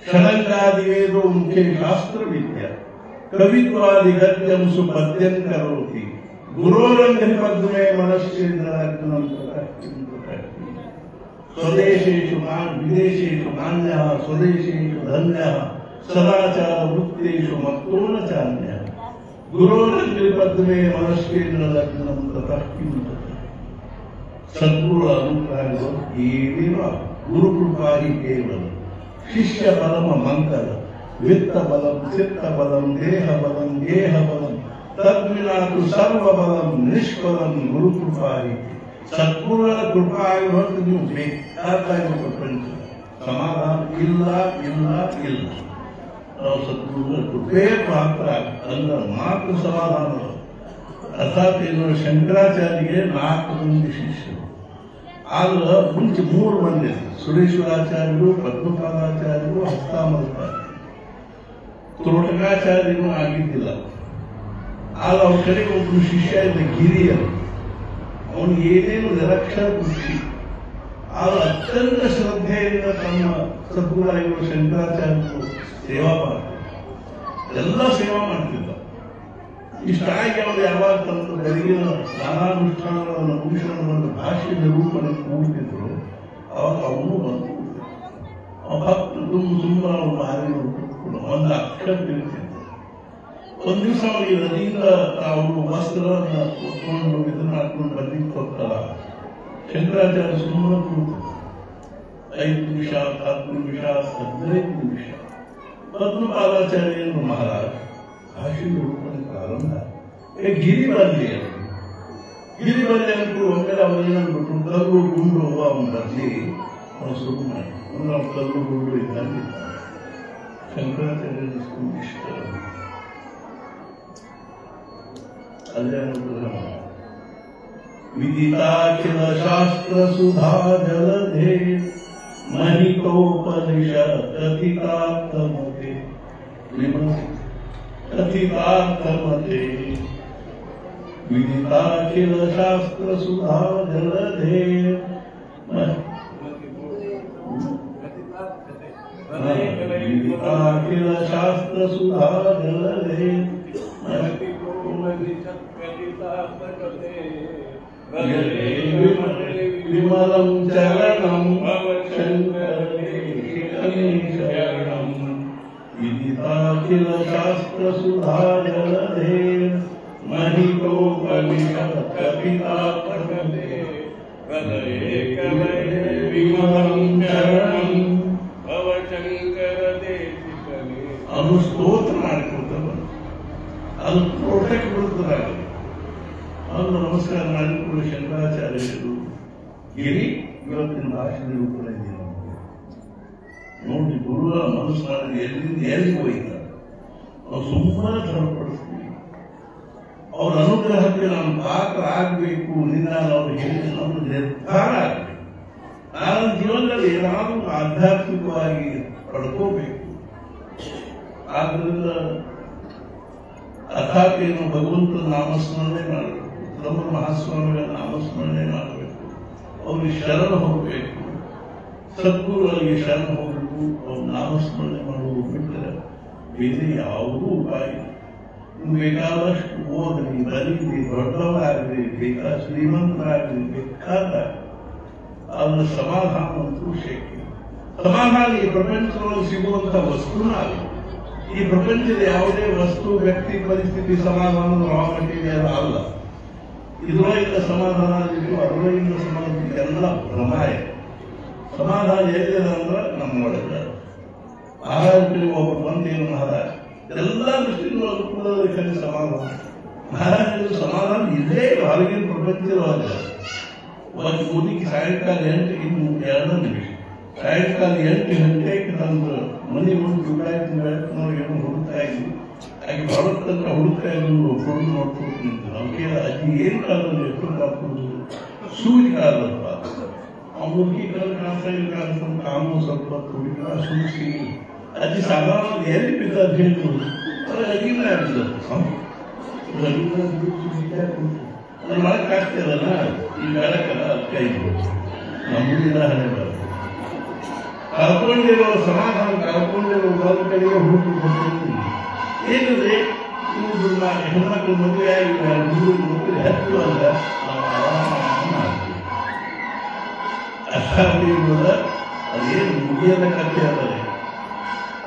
ಷಡಂಗಾದಿವೇದೋ ಮುಖ್ಯ ಶಾಸ್ತ್ರ ವಿದ್ಯಾ ಕವಿತ್ವಾದಿ ಗದ್ಯಂ ಸುಪದ್ಯಂ ಕರೋತಿ ಗುರೋರಂಗನಿ ಪದ್ಮೇ ಮನಶ್ಚೇಂದ್ರ ಸ್ವದೇಶೇಷು ವಿದೇಶೇಷು ಮಾನ್ಯ ಸ್ವದೇಶೇಷು ಧನ್ಯ ಸದಾಚಾರ ವೃತ್ತೇಷು ಮತ್ತೋನ ಚಾನ್ಯ ಗುರೋರಂಗನಿ ಪದ್ಮೇ ಮನಶ್ಚೇಂದ್ರ ಲಗ್ನಂ ತತಃ ಕಿಂ ಸದ್ಗುರು ಅನುಗ್ರಹ ಏನೇವ ಗುರುಕೃಪಾ ಹಿ ಕೇವಲ ಶಿಷ್ಯ ಪರಮ ಮಂಗಲ ವಿತ್ತ ಬಲಂ ಚಿತ್ತ ಬಲಂ ದೇಹ ಬಲಂ ಗೇಹ ಬಲಂ ತದ್ವಿನಾತು ಸರ್ವ ಬಲಂ ನಿಷ್ಫಲಂ ಗುರುಕೃಪಾ ಹಿ. ಸದ್ಗುರುಗಳ ಕೃಪಾ ಆಗಿ ಹೊರತು ನೀವು ಬೇಕಾದ ಪ್ರಪಂಚ ಸಮಾಧಾನ ಇಲ್ಲ ಇಲ್ಲ ಇಲ್ಲ. ನಾವು ಸದ್ಗುರುಗಳ ಕೃಪೆ ಪಾತ್ರ ಅಂದ್ರೆ ಮಾತ್ರ ಸಮಾಧಾನ. ಅರ್ಥಾತ್ ಏನು ಶಂಕರಾಚಾರ್ಯಗೆ 4 ಮಂದಿ ಶಿಷ್ಯರು, ಆದ್ರೆ ಮುಂಚೆ 3 ಮಂದಿ ಸುರೇಶ್ವರಾಚಾರ್ಯರು, ಪದ್ಮಪಾದಾಚಾರ್ಯರು, ಹಸ್ತಾಮಲಚಾರ್ಯರು. ತೋಟಕಾಚಾರ್ಯನು ಆಗಿದ್ದಿಲ್ಲ. ಆಗ ಅವ್ರ ಕಡೆಗೆ ಒಬ್ಬರು ಶಿಷ್ಯ ಇದ್ದ ಗಿರಿಯರು, ಅವನು ಏನೇನು ನಿರಕ್ಷರ ಕೃಷಿ, ಆಗ ಅತ್ಯಂತ ಶ್ರದ್ಧೆಯಿಂದ ತಮ್ಮ ಸದ್ಗುರುಗಳು ಶಂಕರಾಚಾರ್ಯರು ಸೇವಾ ಮಾಡ್ತಾರೆ, ಎಲ್ಲ ಸೇವಾ ಮಾಡ್ತಿದ್ದ. ಇಷ್ಟಾಗಿ ಅವರು ಯಾವಾಗ ತಮ್ಮ ಬೆಳಗಿನ ನಾನಾನುಷ್ಠಾನಗಳನ್ನು ಮುಗಿಸ್ಕೊಂಡು ಬಂದು ಭಾಷೆ ನಿರೂಪಣೆ ಕೂಡ್ತಿದ್ರು, ಅವಾಗ ಅವನು ಬಂದು ಭಕ್ತರು ತುಂಬ ಅವ್ರು ಭಾರಿ ಒಂದು ಅಕ್ಷರ ತಿಳಿಸಿದ್ರು. ಒಂದು ದಿವಸ ಅವರಿಗೆ ನದಿಯಿಂದ ಅವರು ವಸ್ತ್ರವನ್ನು ಉಟ್ಕೊಂಡು ಇದನ್ನ ಹಾಕೊಂಡು ಬರ್ಲಿಕ್ಕೆ ಹೋಗ್ತಾರ. ಶಂಕರಾಚಾರ್ಯ ಸುಮ್ಮನೆ ಕೂತು 5 ನಿಮಿಷ 10 ನಿಮಿಷ 15 ನಿಮಿಷ. ಪದ್ಮಪಾದಾಚಾರ್ಯರು ಮಹಾರಾಜ್ ಭಾಷೆ ನಿರೂಪಣೆ ಪ್ರಾರಂಭ ಗಿರಿ ಬರಲಿ ಅಂತೂ ಒಮ್ಮೆಲೆ ಅವ್ರು ಏನಂದ್ಬಿಟ್ರು, ಕಲ್ಲು ಗುಂಡು ಅವನು ಬರಲಿ, ಅವನು ಶುರು ಮಾಡಿ ಅಂದ್ರೆ ಅವ್ನು ಕಲ್ಲು ಗುಂಡು ಇದ್ದಂಗೆ. ಶಂಕರಾಚಾರ್ಯ ಇಷ್ಟ ಅಲ್ಲೇ ಅನುಗ್ರಹ ವಿದಿತಾಖಿಲ ಶಾಸ್ತ್ರ ಸುಧಾ ಜಲಧೇ ಮಹಿತೋಪನಿಷತ್ ಕಥಿತಾರ್ಥಮತೆ ಕಥಿತಾರ್ಥಮತೆ ವಿದಿತಾಖಿಲ ಶಾಸ್ತ್ರ ಸುಧಾ ಜಲಧೇ ವಿದಿತಾಖಿಲ ಶಾಸ್ತ್ರ ಸುಧಾ ಜಲಧೇ ವಿಮಲಂ ಚರಣಂ ಶಂಕರಂ ವಿದಿತಾಖಿಲ ಶಾಸ್ತ್ರ ಸುಧಾ ಜಲಧೇ ಮಹಿತೋಪನಿಷತ್ ಕಥಿತಾರ್ಥಮತೆ ವಿಮಲಂ ಚರಣಂ ಅದು ಸ್ತೋತ್ರ ಮಾಡಿಕೊಡ್ತಾರ, ಅದು ಪ್ರೊಟೆಕ್ಟ್ ಬಿಡ್ತಾರೆ. ಅವರು ನಮಸ್ಕಾರ ಮಾಡಿಕೊಂಡು ಶಂಕರಾಚಾರ್ಯರು ಗಿರಿ ಇವತ್ತಿನ ಭಾಷೆ ನಿರೂಪಣೆ ನೋಡಿ ಗುರುಗಳ ಮನಸ್ಸು ಮಾಡಿದ ಎಲ್ಲಿಂದ ಎಲ್ಲಿ ಹೋಯ್ತಾರೆ. ನಾವು ಸುಮ್ಮನೆ ತರಪಡಿಸ್ತೀವಿ. ಅವ್ರ ಅನುಗ್ರಹಕ್ಕೆ ನಾವು ಪಾತ್ರ ಆಗಬೇಕು. ನಿನ್ನ ಅವ್ರು ಹೇಳಿ ನಮ್ಮ ನಿರ್ಧಾರ ಆಗಬೇಕು. ನಾನು ಜೀವನದಲ್ಲಿ ಏನಾದರೂ ಆಧ್ಯಾತ್ಮಿಕವಾಗಿ ಪಡ್ಕೋಬೇಕು. ಆದ್ದರಿಂದ ಅಥಾಕೇನು ಭಗವಂತನ ನಾಮಸ್ಮರಣೆ ಮಾಡಬೇಕು, ನಮ್ಮ ಮಹಾಸ್ವಾಮಿಗಳ ನಾಮಸ್ಮರಣೆ ಮಾಡಬೇಕು, ಅವ್ರಿಗೆ ಶರಣ ಹೋಗಬೇಕು, ಸದ್ಗುರುಗಳಿಗೆ ಶರಣ ಹೋಗಬೇಕು, ಅವ್ರು ನಾಮಸ್ಮರಣೆ ಮಾಡುವುದು ಬಿಟ್ಟರೆ ಬೇರೆ ಯಾವುದೂ ಉಪಾಯ ಇಲ್ಲ. ಬೇಕಾದಷ್ಟು ಓದ್ರಿ, ಬರೀರಿ, ದೊಡ್ಡವರಾಗ್ರಿ, ಬೇಕಾದ ಶ್ರೀಮಂತರಾಗ್ರಿ, ಬೇಕಾದ ಅದರ ಸಮಾಧಾನ ಅಂತೂ ಶಕ್ತಿ. ಸಮಾಧಾನ ಈ ಪ್ರಪಂಚದೊಳಗೆ ಸಿಗುವಂತಹ ವಸ್ತುನ ಅಲ್ಲ. ಈ ಪ್ರಪಂಚದ ಯಾವುದೇ ವಸ್ತು, ವ್ಯಕ್ತಿ, ಪರಿಸ್ಥಿತಿ ಸಮಾಧಾನದ ರಾ ಮೆಟೀರಿಯಲ್ ಅಲ್ಲ. ಇದರೊಳಗಿನ ಸಮಾಧಾನ ಇದ್ದು ಅದರೊಳಗಿನ ಸಮಾಧಾನ ಎಲ್ಲ ಭ್ರಮಾಯ. ಸಮಾಧಾನ ಎಲ್ಲಿದೆ ಅಂದ್ರೆ ನಮ್ಮೊಳಗೆ. ಮಹಾರಾಜರಿಗೆ ಒಬ್ಬರು ಬಂದೇನು ಮಹಾರಾಜ್ ಎಲ್ಲ ದೃಷ್ಟಿಯಿಂದ ಅನುಕೂಲದಲ್ಲಿ ಸಮಾಧಾನ. ಮಹಾರಾಜರು ಸಮಾಧಾನ ಇಲ್ಲೇ ಹೊರಗಿನ ಪ್ರಪಂಚದೊಳಗ ಒಂದು ಕೂಲಿಗೆ ಸಾಯಂಕಾಲ 8 ಇನ್ನು 2 ನಿಮಿಷ ಸಾಯಂಕಾಲ 8 ಗಂಟೆಗೆ ನಂದು ಮನೆ ಮುಂದೆ ದುಡ್ಡಾಯ್ತು ಬೆಳಕಿನವ್ರು ಏನೋ ಹುಡುಕ್ತಾ ಇದ್ವಿ. ಹಾಗೆ ಬರುತ್ತಂತ ಹುಡುಕ್ತಾ ಇದ್ರು ಹುಡುಗ ನೋಡ್ಕೊಂಡು ನಿಂತು ನಮಗೆ ಅಜ್ಜಿ ಏನು ಕಾಲದಲ್ಲಿ ಎಷ್ಟೊಂದು ಹಾಕೋದು ಸೂಜಿ ಕಾಲದಪ್ಪ ಆ ಮುಗಿ ಕಾಲ ಕಾಮು ಸ್ವಲ್ಪ ಹುಡುಗ ಸೂಸಿ ಅಜ್ಜಿ ಸಾಧಾರಣ ಎಲ್ಲಿ ಬಿದ್ದ ಹೇಳಿದ್ರು ಅದು ಅಜ್ಜಿನ ಅದು ಮಾಡಕ್ಕೆ ಆಗ್ತಿರಲ್ಲ ಈ ಬೆಳಕಲ್ಲ ಕೈ ನಮ್ಮಿಂದ ಹಣೆ ಬರುತ್ತೆ. ಕಳ್ಕೊಂಡಿರೋ ಸಮಾಧಾನ ಕಳ್ಕೊಂಡಿರೋ ಒಂದು ಕಡೆಗೆ ಹುಡುಕಿ ಕೊಟ್ಟಿರ್ತೀನಿ. ಏನಂದ್ರೆ ಹೆಣ್ಮಕ್ಳು ಮದುವೆಯಾಗಿ ಮದುವೆ ಹತ್ತು ಅಲ್ಲ ಅಷ್ಟಾಗ್ಲಿಲ್ಲ. ಅದೇನು ಮುಗಿಯದ ಕಥೆ ಆದರೆ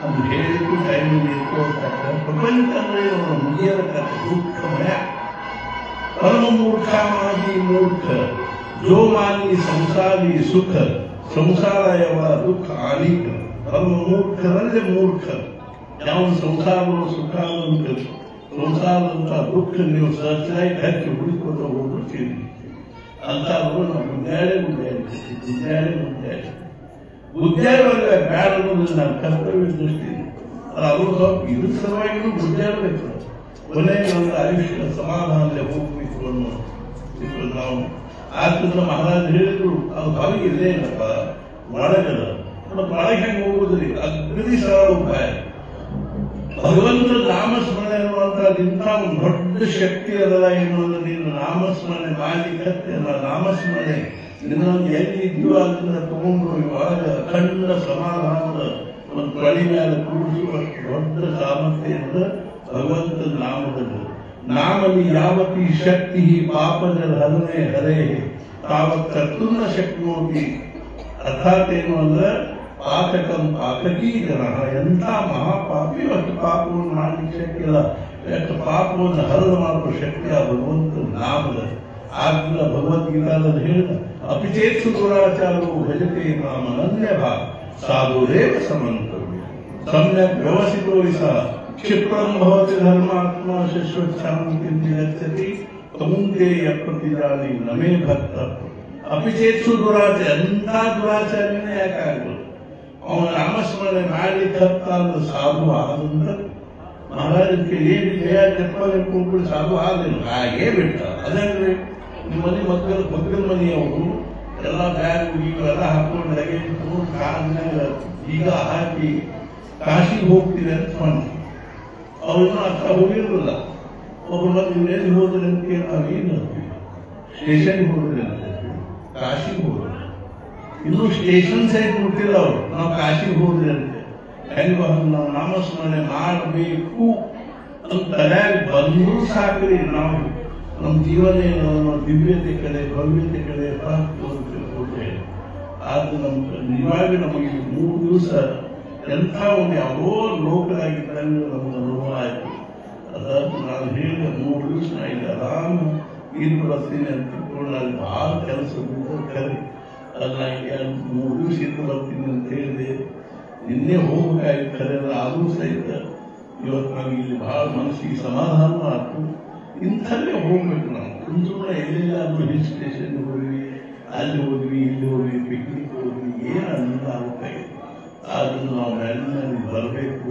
ಅದು ಹೇಳಿದ್ದು ಟೈಮಿಗೆ ಇಟ್ಕೊಳ್ತಾರೆ. ಪ್ರಪಂಚ ಅಂದ್ರೆ ಅವರ ಮುಗಿಯದ ಕಥೆ ದುಃಖಮಯ. परम मूर्खामादी मूर्ख जो मानी संसारी सुख संसारयव दुख आनीक परम मूर्खरल्ले मूर्ख ಯಾವ ಸಂಸಾರವನ್ನು ಸುಖ ಸಂಸಾರದಂತ ದುಃಖ ನೀವು ಸಹಜವಾಗಿ ಹಚ್ಚಿ ಹುಡುಕೋತ ಹೋಗ್ಬಿಡ್ತೀರಿ ಅಂತವರು ನಾವು ಗುದ್ದಾಡೆ ಗುದ್ದಾಡುವಾಗ ಬ್ಯಾಡ ಅನ್ನೋದು ನನ್ನ ಕರ್ತವ್ಯ ದೃಷ್ಟಿ. ಅದು ಸ್ವಲ್ಪ ಇದ್ರ ಸಲುವಾಗಿನೂ ಗುದ್ದಾಡಬೇಕು. ಕೊನೆಗೆ ನಮ್ಮ ಆಯುಷ್ಯ ಸಮಾಧಾನದಲ್ಲಿ ಹೋಗ್ಬೇಕು ಅನ್ನೋ ನಾವು ಆದ್ರಿಂದ ಮಹಾರಾಜ ಹೇಳಿದ್ರು ಅದು ಹೊರಗೆ ಇಲ್ಲೇ ಇಲ್ಲಪ್ಪ ಒಳಗದ ಒಳಗೆ ಹೆಂಗೆ ಹೋಗುದ್ರಿ ಅಗ್ನಿ ಸರಳ ಉಪಾಯ. ಭಗವಂತನ ನಾಮಸ್ಮರಣೆ ಅನ್ನುವಂಥದ್ದು ಇಂಥ ಒಂದು ದೊಡ್ಡ ಶಕ್ತಿ ಅದಲ್ಲ ಎನ್ನುವುದು ನೀನು ನಾಮಸ್ಮರಣೆ ಮಾಡಲಿಕ್ಕೆ ನಾಮಸ್ಮರಣೆ ನಿನ್ನೊಂದು ಎಲ್ಲಿ ಇದೆಯೋ ಅದನ್ನ ತಗೊಂಡು ಒಳಗೆ ಅಖಂಡ ಸಮಾಧಾನದ ಒಂದು ತೊಳಿ ಮೇಲೆ ಕೂಡಿಸುವಷ್ಟು ದೊಡ್ಡ ಸಾಮರ್ಥ್ಯದಿಂದ ಭಗವಂತನ ನಾಮದಲ್ಲಿ ನಾಮಲ್ಲಿ ಯಾವತಿ ಶಕ್ತಿ ಪಾಪಜರ ಹರನೆ ಹರೇ ತಾವತ್ ಕರ್ತುನ್ನ ಶಕ್ನೋತಿ. ಅರ್ಥಾತ್ ಏನು ಅಂದ್ರೆ ಪಾತಕಂ ಪಾತಕೀ ಜನ ಎಂಥ ಮಹಾಪಾಪಿ ಅಷ್ಟು ಪಾಪವನ್ನು ಮಾಡಲಿಕ್ಕೆ ಶಕ್ತಿ ಇಲ್ಲ. ಎಷ್ಟು ಪಾಪವನ್ನು ಹರದು ಮಾಡುವ ಶಕ್ತಿ ಆ ಭಗವಂತನ ನಾಮದ. ಆದ್ರಿಂದ ಭಗವದ್ಗೀತಾದಲ್ಲಿ ಹೇಳಿದ ಅಪಿಚೇತ್ಸು ದುರಾಚಾರವು ಭಜತೆ ನಾಮ ಅನನ್ಯ ಭಾವ ಸಾಧುರೇವ ಸಮಂತವ್ಯ ಸಮ್ಯಕ್ ವ್ಯವಸ್ಥಿತೋ ಸಹ ಕ್ಷಿಪ್ರಂ ಭವತಿ ಧರ್ಮಾತ್ಮ ಶಶ್ವಚ್ಛಾಂತಿ ಗಚ್ಚತಿ ತಮುಂತೆ ಪ್ರತಿದಾನಿ ನಮೇ ಭಕ್ತ. ಅಪಿಚೇತ್ಸು ದುರಾಚಾರ ಎಂಥ ದುರಾಚಾರನೇ ಯಾಕಾಗಬಹುದು. ಅವನ ನಾಮಸ್ಮರಣೆ ಮಾಡಿ ತಪ್ಪ ಅಂದ್ರೆ ಸಾಧು ಆದಂದ್ರೆ ಮಹಾರಾಜಕ್ಕೆ ಏನು ಚಪ್ಪಲಿ ಕೂತ್ಬಿಟ್ಟು ಸಾಧು ಆದೇನು ಹಾಗೇ ಬಿಟ್ಟ. ಅದಂದ್ರೆ ನಿಮ್ಮನೆ ಮಕ್ಕಳ ಮನೆಯವರು ಎಲ್ಲ ಬ್ಯಾಗ್ ಇವೆಲ್ಲ ಹಾಕೊಂಡು ಲಗೇಜ್ ತಗೊಂಡು ಕಾರಿನಾಗ ಈಗ ಹಾಕಿ ಕಾಶಿಗೆ ಹೋಗ್ತೀವಿ ಅಂತ ಮಾಡಿ ಅವ್ರನ್ನ ಅರ್ಥ ಹೋಗಿರಲಿಲ್ಲ. ಒಬ್ಬರು ಮತ್ತೆ ಇನ್ನೇನು ಹೋದ್ರೆ ಅಂತ ನಾವೇನು ಸ್ಟೇಷನ್ಗೆ ಹೋದ್ರೆ ಅಂತ ಕಾಶಿಗೆ ಹೋದ್ರೆ ಇನ್ನೂ ಸ್ಟೇಷನ್ ಸೈಡ್ ಮುಟ್ಟಿಲ್ಲ ಅವರು ನಾವು ಕಾಶಿಗೆ ಹೋದ್ರೆ ಅಂತೆ ಹೆಂಗ ನಾವು ನಾಮಸ್ಮರಣೆ ಮಾಡಬೇಕು ಅಂತ ತಲೆಯಾಗಿ ಬಂದರೂ ಸಾಕ್ರಿ. ನಾವು ನಮ್ಮ ಜೀವನ ದಿವ್ಯತೆ ಕಡೆ ಭವ್ಯತೆ ಕಡೆ ಹೋದ್ರೆ ಅದು ನಮ್ಮ ನಿಜವಾಗಿ ನಮಗೆ 3 ದಿವಸ ಎಂಥ ಒಂದು ಯಾವುದೋ ಲೋಕದಾಗಿದ್ದಂಗೆ ನಮಗೆ ಅನುಭವ ಆಯಿತು. ಅದಾದ ನಾನು ಹೇಳಿದ 3 ದಿವಸ ನಾ ಇಲ್ಲಿ ಆರಾಮ ಇಲ್ಲಿ ಬರ್ತೀನಿ ಅಂತ ತಿಳ್ಕೊಂಡು ಅಲ್ಲಿ ಭಾಳ ಕೆಲಸ ಕರೆ ಅಲ್ಲ 3 ದಿವಸ ಇದ್ದು ಬರ್ತೀನಿ ಅಂತ ಹೇಳಿದೆ. ನಿನ್ನೆ ಹೋಗಬೇಕಾಗಿ ಕರೆ ಆದರೂ ಸಹಿತ ಇವತ್ತು ನಾವು ಇಲ್ಲಿ ಭಾಳ ಮನಸ್ಸಿಗೆ ಸಮಾಧಾನ ಆಯ್ತು. ಇಂಥಲ್ಲೇ ಹೋಗ್ಬೇಕು ನಾವು ಸುಮ್ಮನೆ ಎಲ್ಲೆಲ್ಲಾದ್ರೂ ಹಿಲ್ ಸ್ಟೇಷನ್ ಹೋದ್ವಿ ಅಲ್ಲಿ ಹೋದ್ವಿ ಇಲ್ಲಿ ಹೋದ್ವಿ ಪಿಕ್ನಿಕ್ ಹೋದ್ವಿ ಏನು ಅನುಭವ ಆಗಬೇಕಾಗಿದೆ. ಆದ್ರೂ ನಾವು ಮ್ಯಾಲಿನಲ್ಲಿ ಬರಬೇಕು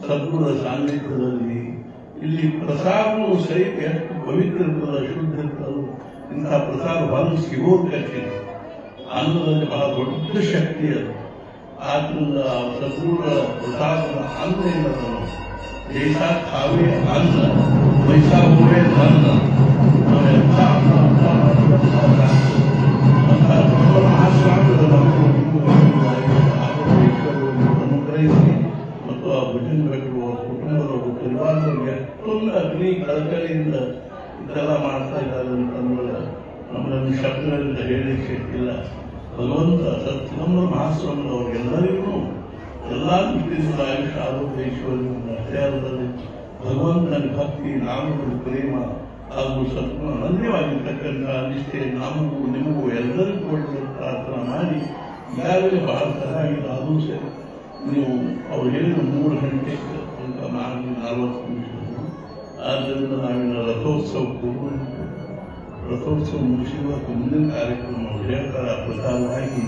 ಸದ್ಗುಣ ಸಾನ್ನಿಧ್ಯದಲ್ಲಿ. ಇಲ್ಲಿ ಪ್ರಸಾದವು ಸಹಿತ ಎಷ್ಟು ಪವಿತ್ರ ಇರ್ತದ ಶುದ್ಧ ಇರ್ತದೆ. ಇಂಥ ಪ್ರಸಾದ ಬಂದು ಸಿಗೋದು ಕಷ್ಟ ಅನ್ನೋದಲ್ಲಿ ಬಹಳ ದೊಡ್ಡ ಶಕ್ತಿ ಅದು. ಆದ್ರಿಂದ ಸದ್ಗುಣ ಪ್ರಸಾದದ ಅನ್ನ ಏನದ ಜೈಸಾ ಖಾವೆ ಅನ್ನ ವೈಸಾ ಹೋವೆ ಧನ್ನ ನಾವೆಲ್ಲ ಮಹಾಸ್ವಾಮಿಗಳ ಅನುಗ್ರಹಿಸಿ ಮತ್ತು ಆ ಭುಜಂಗರು ಕುಟುಂಬದವರು ಪರಿವಾರದವರು ಎಷ್ಟೊಂದು ಅಗ್ನಿ ಕಳಕಳಿಯಿಂದ ಇದೆಲ್ಲ ಮಾಡ್ತಾ ಇದ್ದಾರೆ ಅಂತಂದ್ರೆ ನಮ್ಮನ್ನು ಶಬ್ದಗಳಿಂದ ಹೇಳಲಿಕ್ಕೆ ಇಲ್ಲ. ಭಗವಂತ ಸತ್ಯನಂಬರ ಮಹಾಸ್ವಾಮಿಗಳವರಿಗೆಲ್ಲರಿಗೂ ಎಲ್ಲ ದೃಷ್ಟಿಯಿಂದ ಆಯುಷ ಆರೋಗ್ಯ ಐಶ್ವರ್ಯವನ್ನು ಅಷ್ಟೇರದಲ್ಲಿ ಭಗವಂತನ ಭಕ್ತಿ ನಾಮಗಳು ಪ್ರೇಮ ಹಾಗೂ ಸತ್ವ ಅನನ್ಯವಾಗಿರ್ತಕ್ಕಂಥ ನಿಷ್ಠೆ ನಮಗೂ ನಿಮಗೂ ಎಲ್ಲರಿಗೂ ಒಳ್ಳೆಯ ಪ್ರಾರ್ಥನಾ ಮಾಡಿ ಈಗಾಗಲೇ ಬಹಳ ಚೆನ್ನಾಗಿದೆ. ಅದು ಸರಿ ನೀವು ಅವ್ರು ಹೇಳಿದ 3 ಗಂಟೆಗೆ ತನಕ ಮಾಡಿ 40 ನಿಮಿಷ. ಆದ್ದರಿಂದ ನಾವಿನ್ನು ರಥೋತ್ಸವಕ್ಕೂ ರಥೋತ್ಸವ ಮುಗಿಸಿದ ಮುಂದಿನ ಕಾರ್ಯಕ್ರಮ ವಿಜಯಕರ ಪ್ರಸಾರವಾಗಿ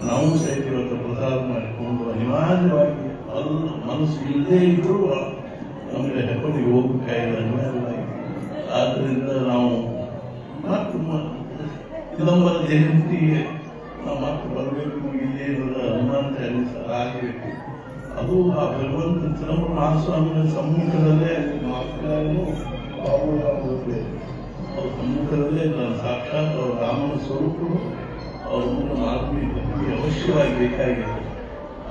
ನಾವು ಸಹಿತ ಇವತ್ತು ಪ್ರಸಾರ ಮಾಡಿಕೊಂಡು ಅನಿವಾರ್ಯವಾಗಿ ಅದು ಮನಸ್ಸು ಇಲ್ಲದೇ ಇದ್ರೂ ನಮಗೆ ಹೆಪ್ಪಡಿಗೆ ಹೋಗಬೇಕಾಗಿದೆ ಅನಿವಾರ್ಯವಾಗಿ. ಆದ್ದರಿಂದ ನಾವು ಮತ್ತು ಚಿದಂಬರ ಜಯಂತಿಗೆ ನಾವು ಮತ್ತೆ ಬರಬೇಕು, ಇಲ್ಲೇ ಇರೋದ ಹನುಮಂತ ಆಗಬೇಕು. ಅದು ಆ ಭಗವಂತ ಚಿದಂಬರ ಮಹಾಸ್ವಾಮಿಗಳ ಸಮ್ಮುಖದಲ್ಲೇ ಮಾತುಗಳನ್ನು ಬಾಬುರಾವ್ ಅವ್ರ ಸಮ್ಮುಖದಲ್ಲೇ ನಾನು ಸಾಕ್ಷಾತ್ ಅವರ ರಾಮನ ಸ್ವರೂಪರು ಅವ್ರ ಮುಂದೆ ಮಾತುಕತೆ ನಮಗೆ ಅವಶ್ಯವಾಗಿ ಬೇಕಾಗಿದೆ.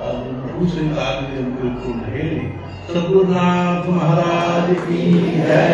ಅದನ್ನು ಸಹಿತ ಆಗಲಿ ಅಂತ ತಿಳ್ಕೊಂಡು ಹೇಳಿ ಸದ್ಗುರುನಾಥ ಮಹಾರಾಜ್ ಕಿ ಜೈ.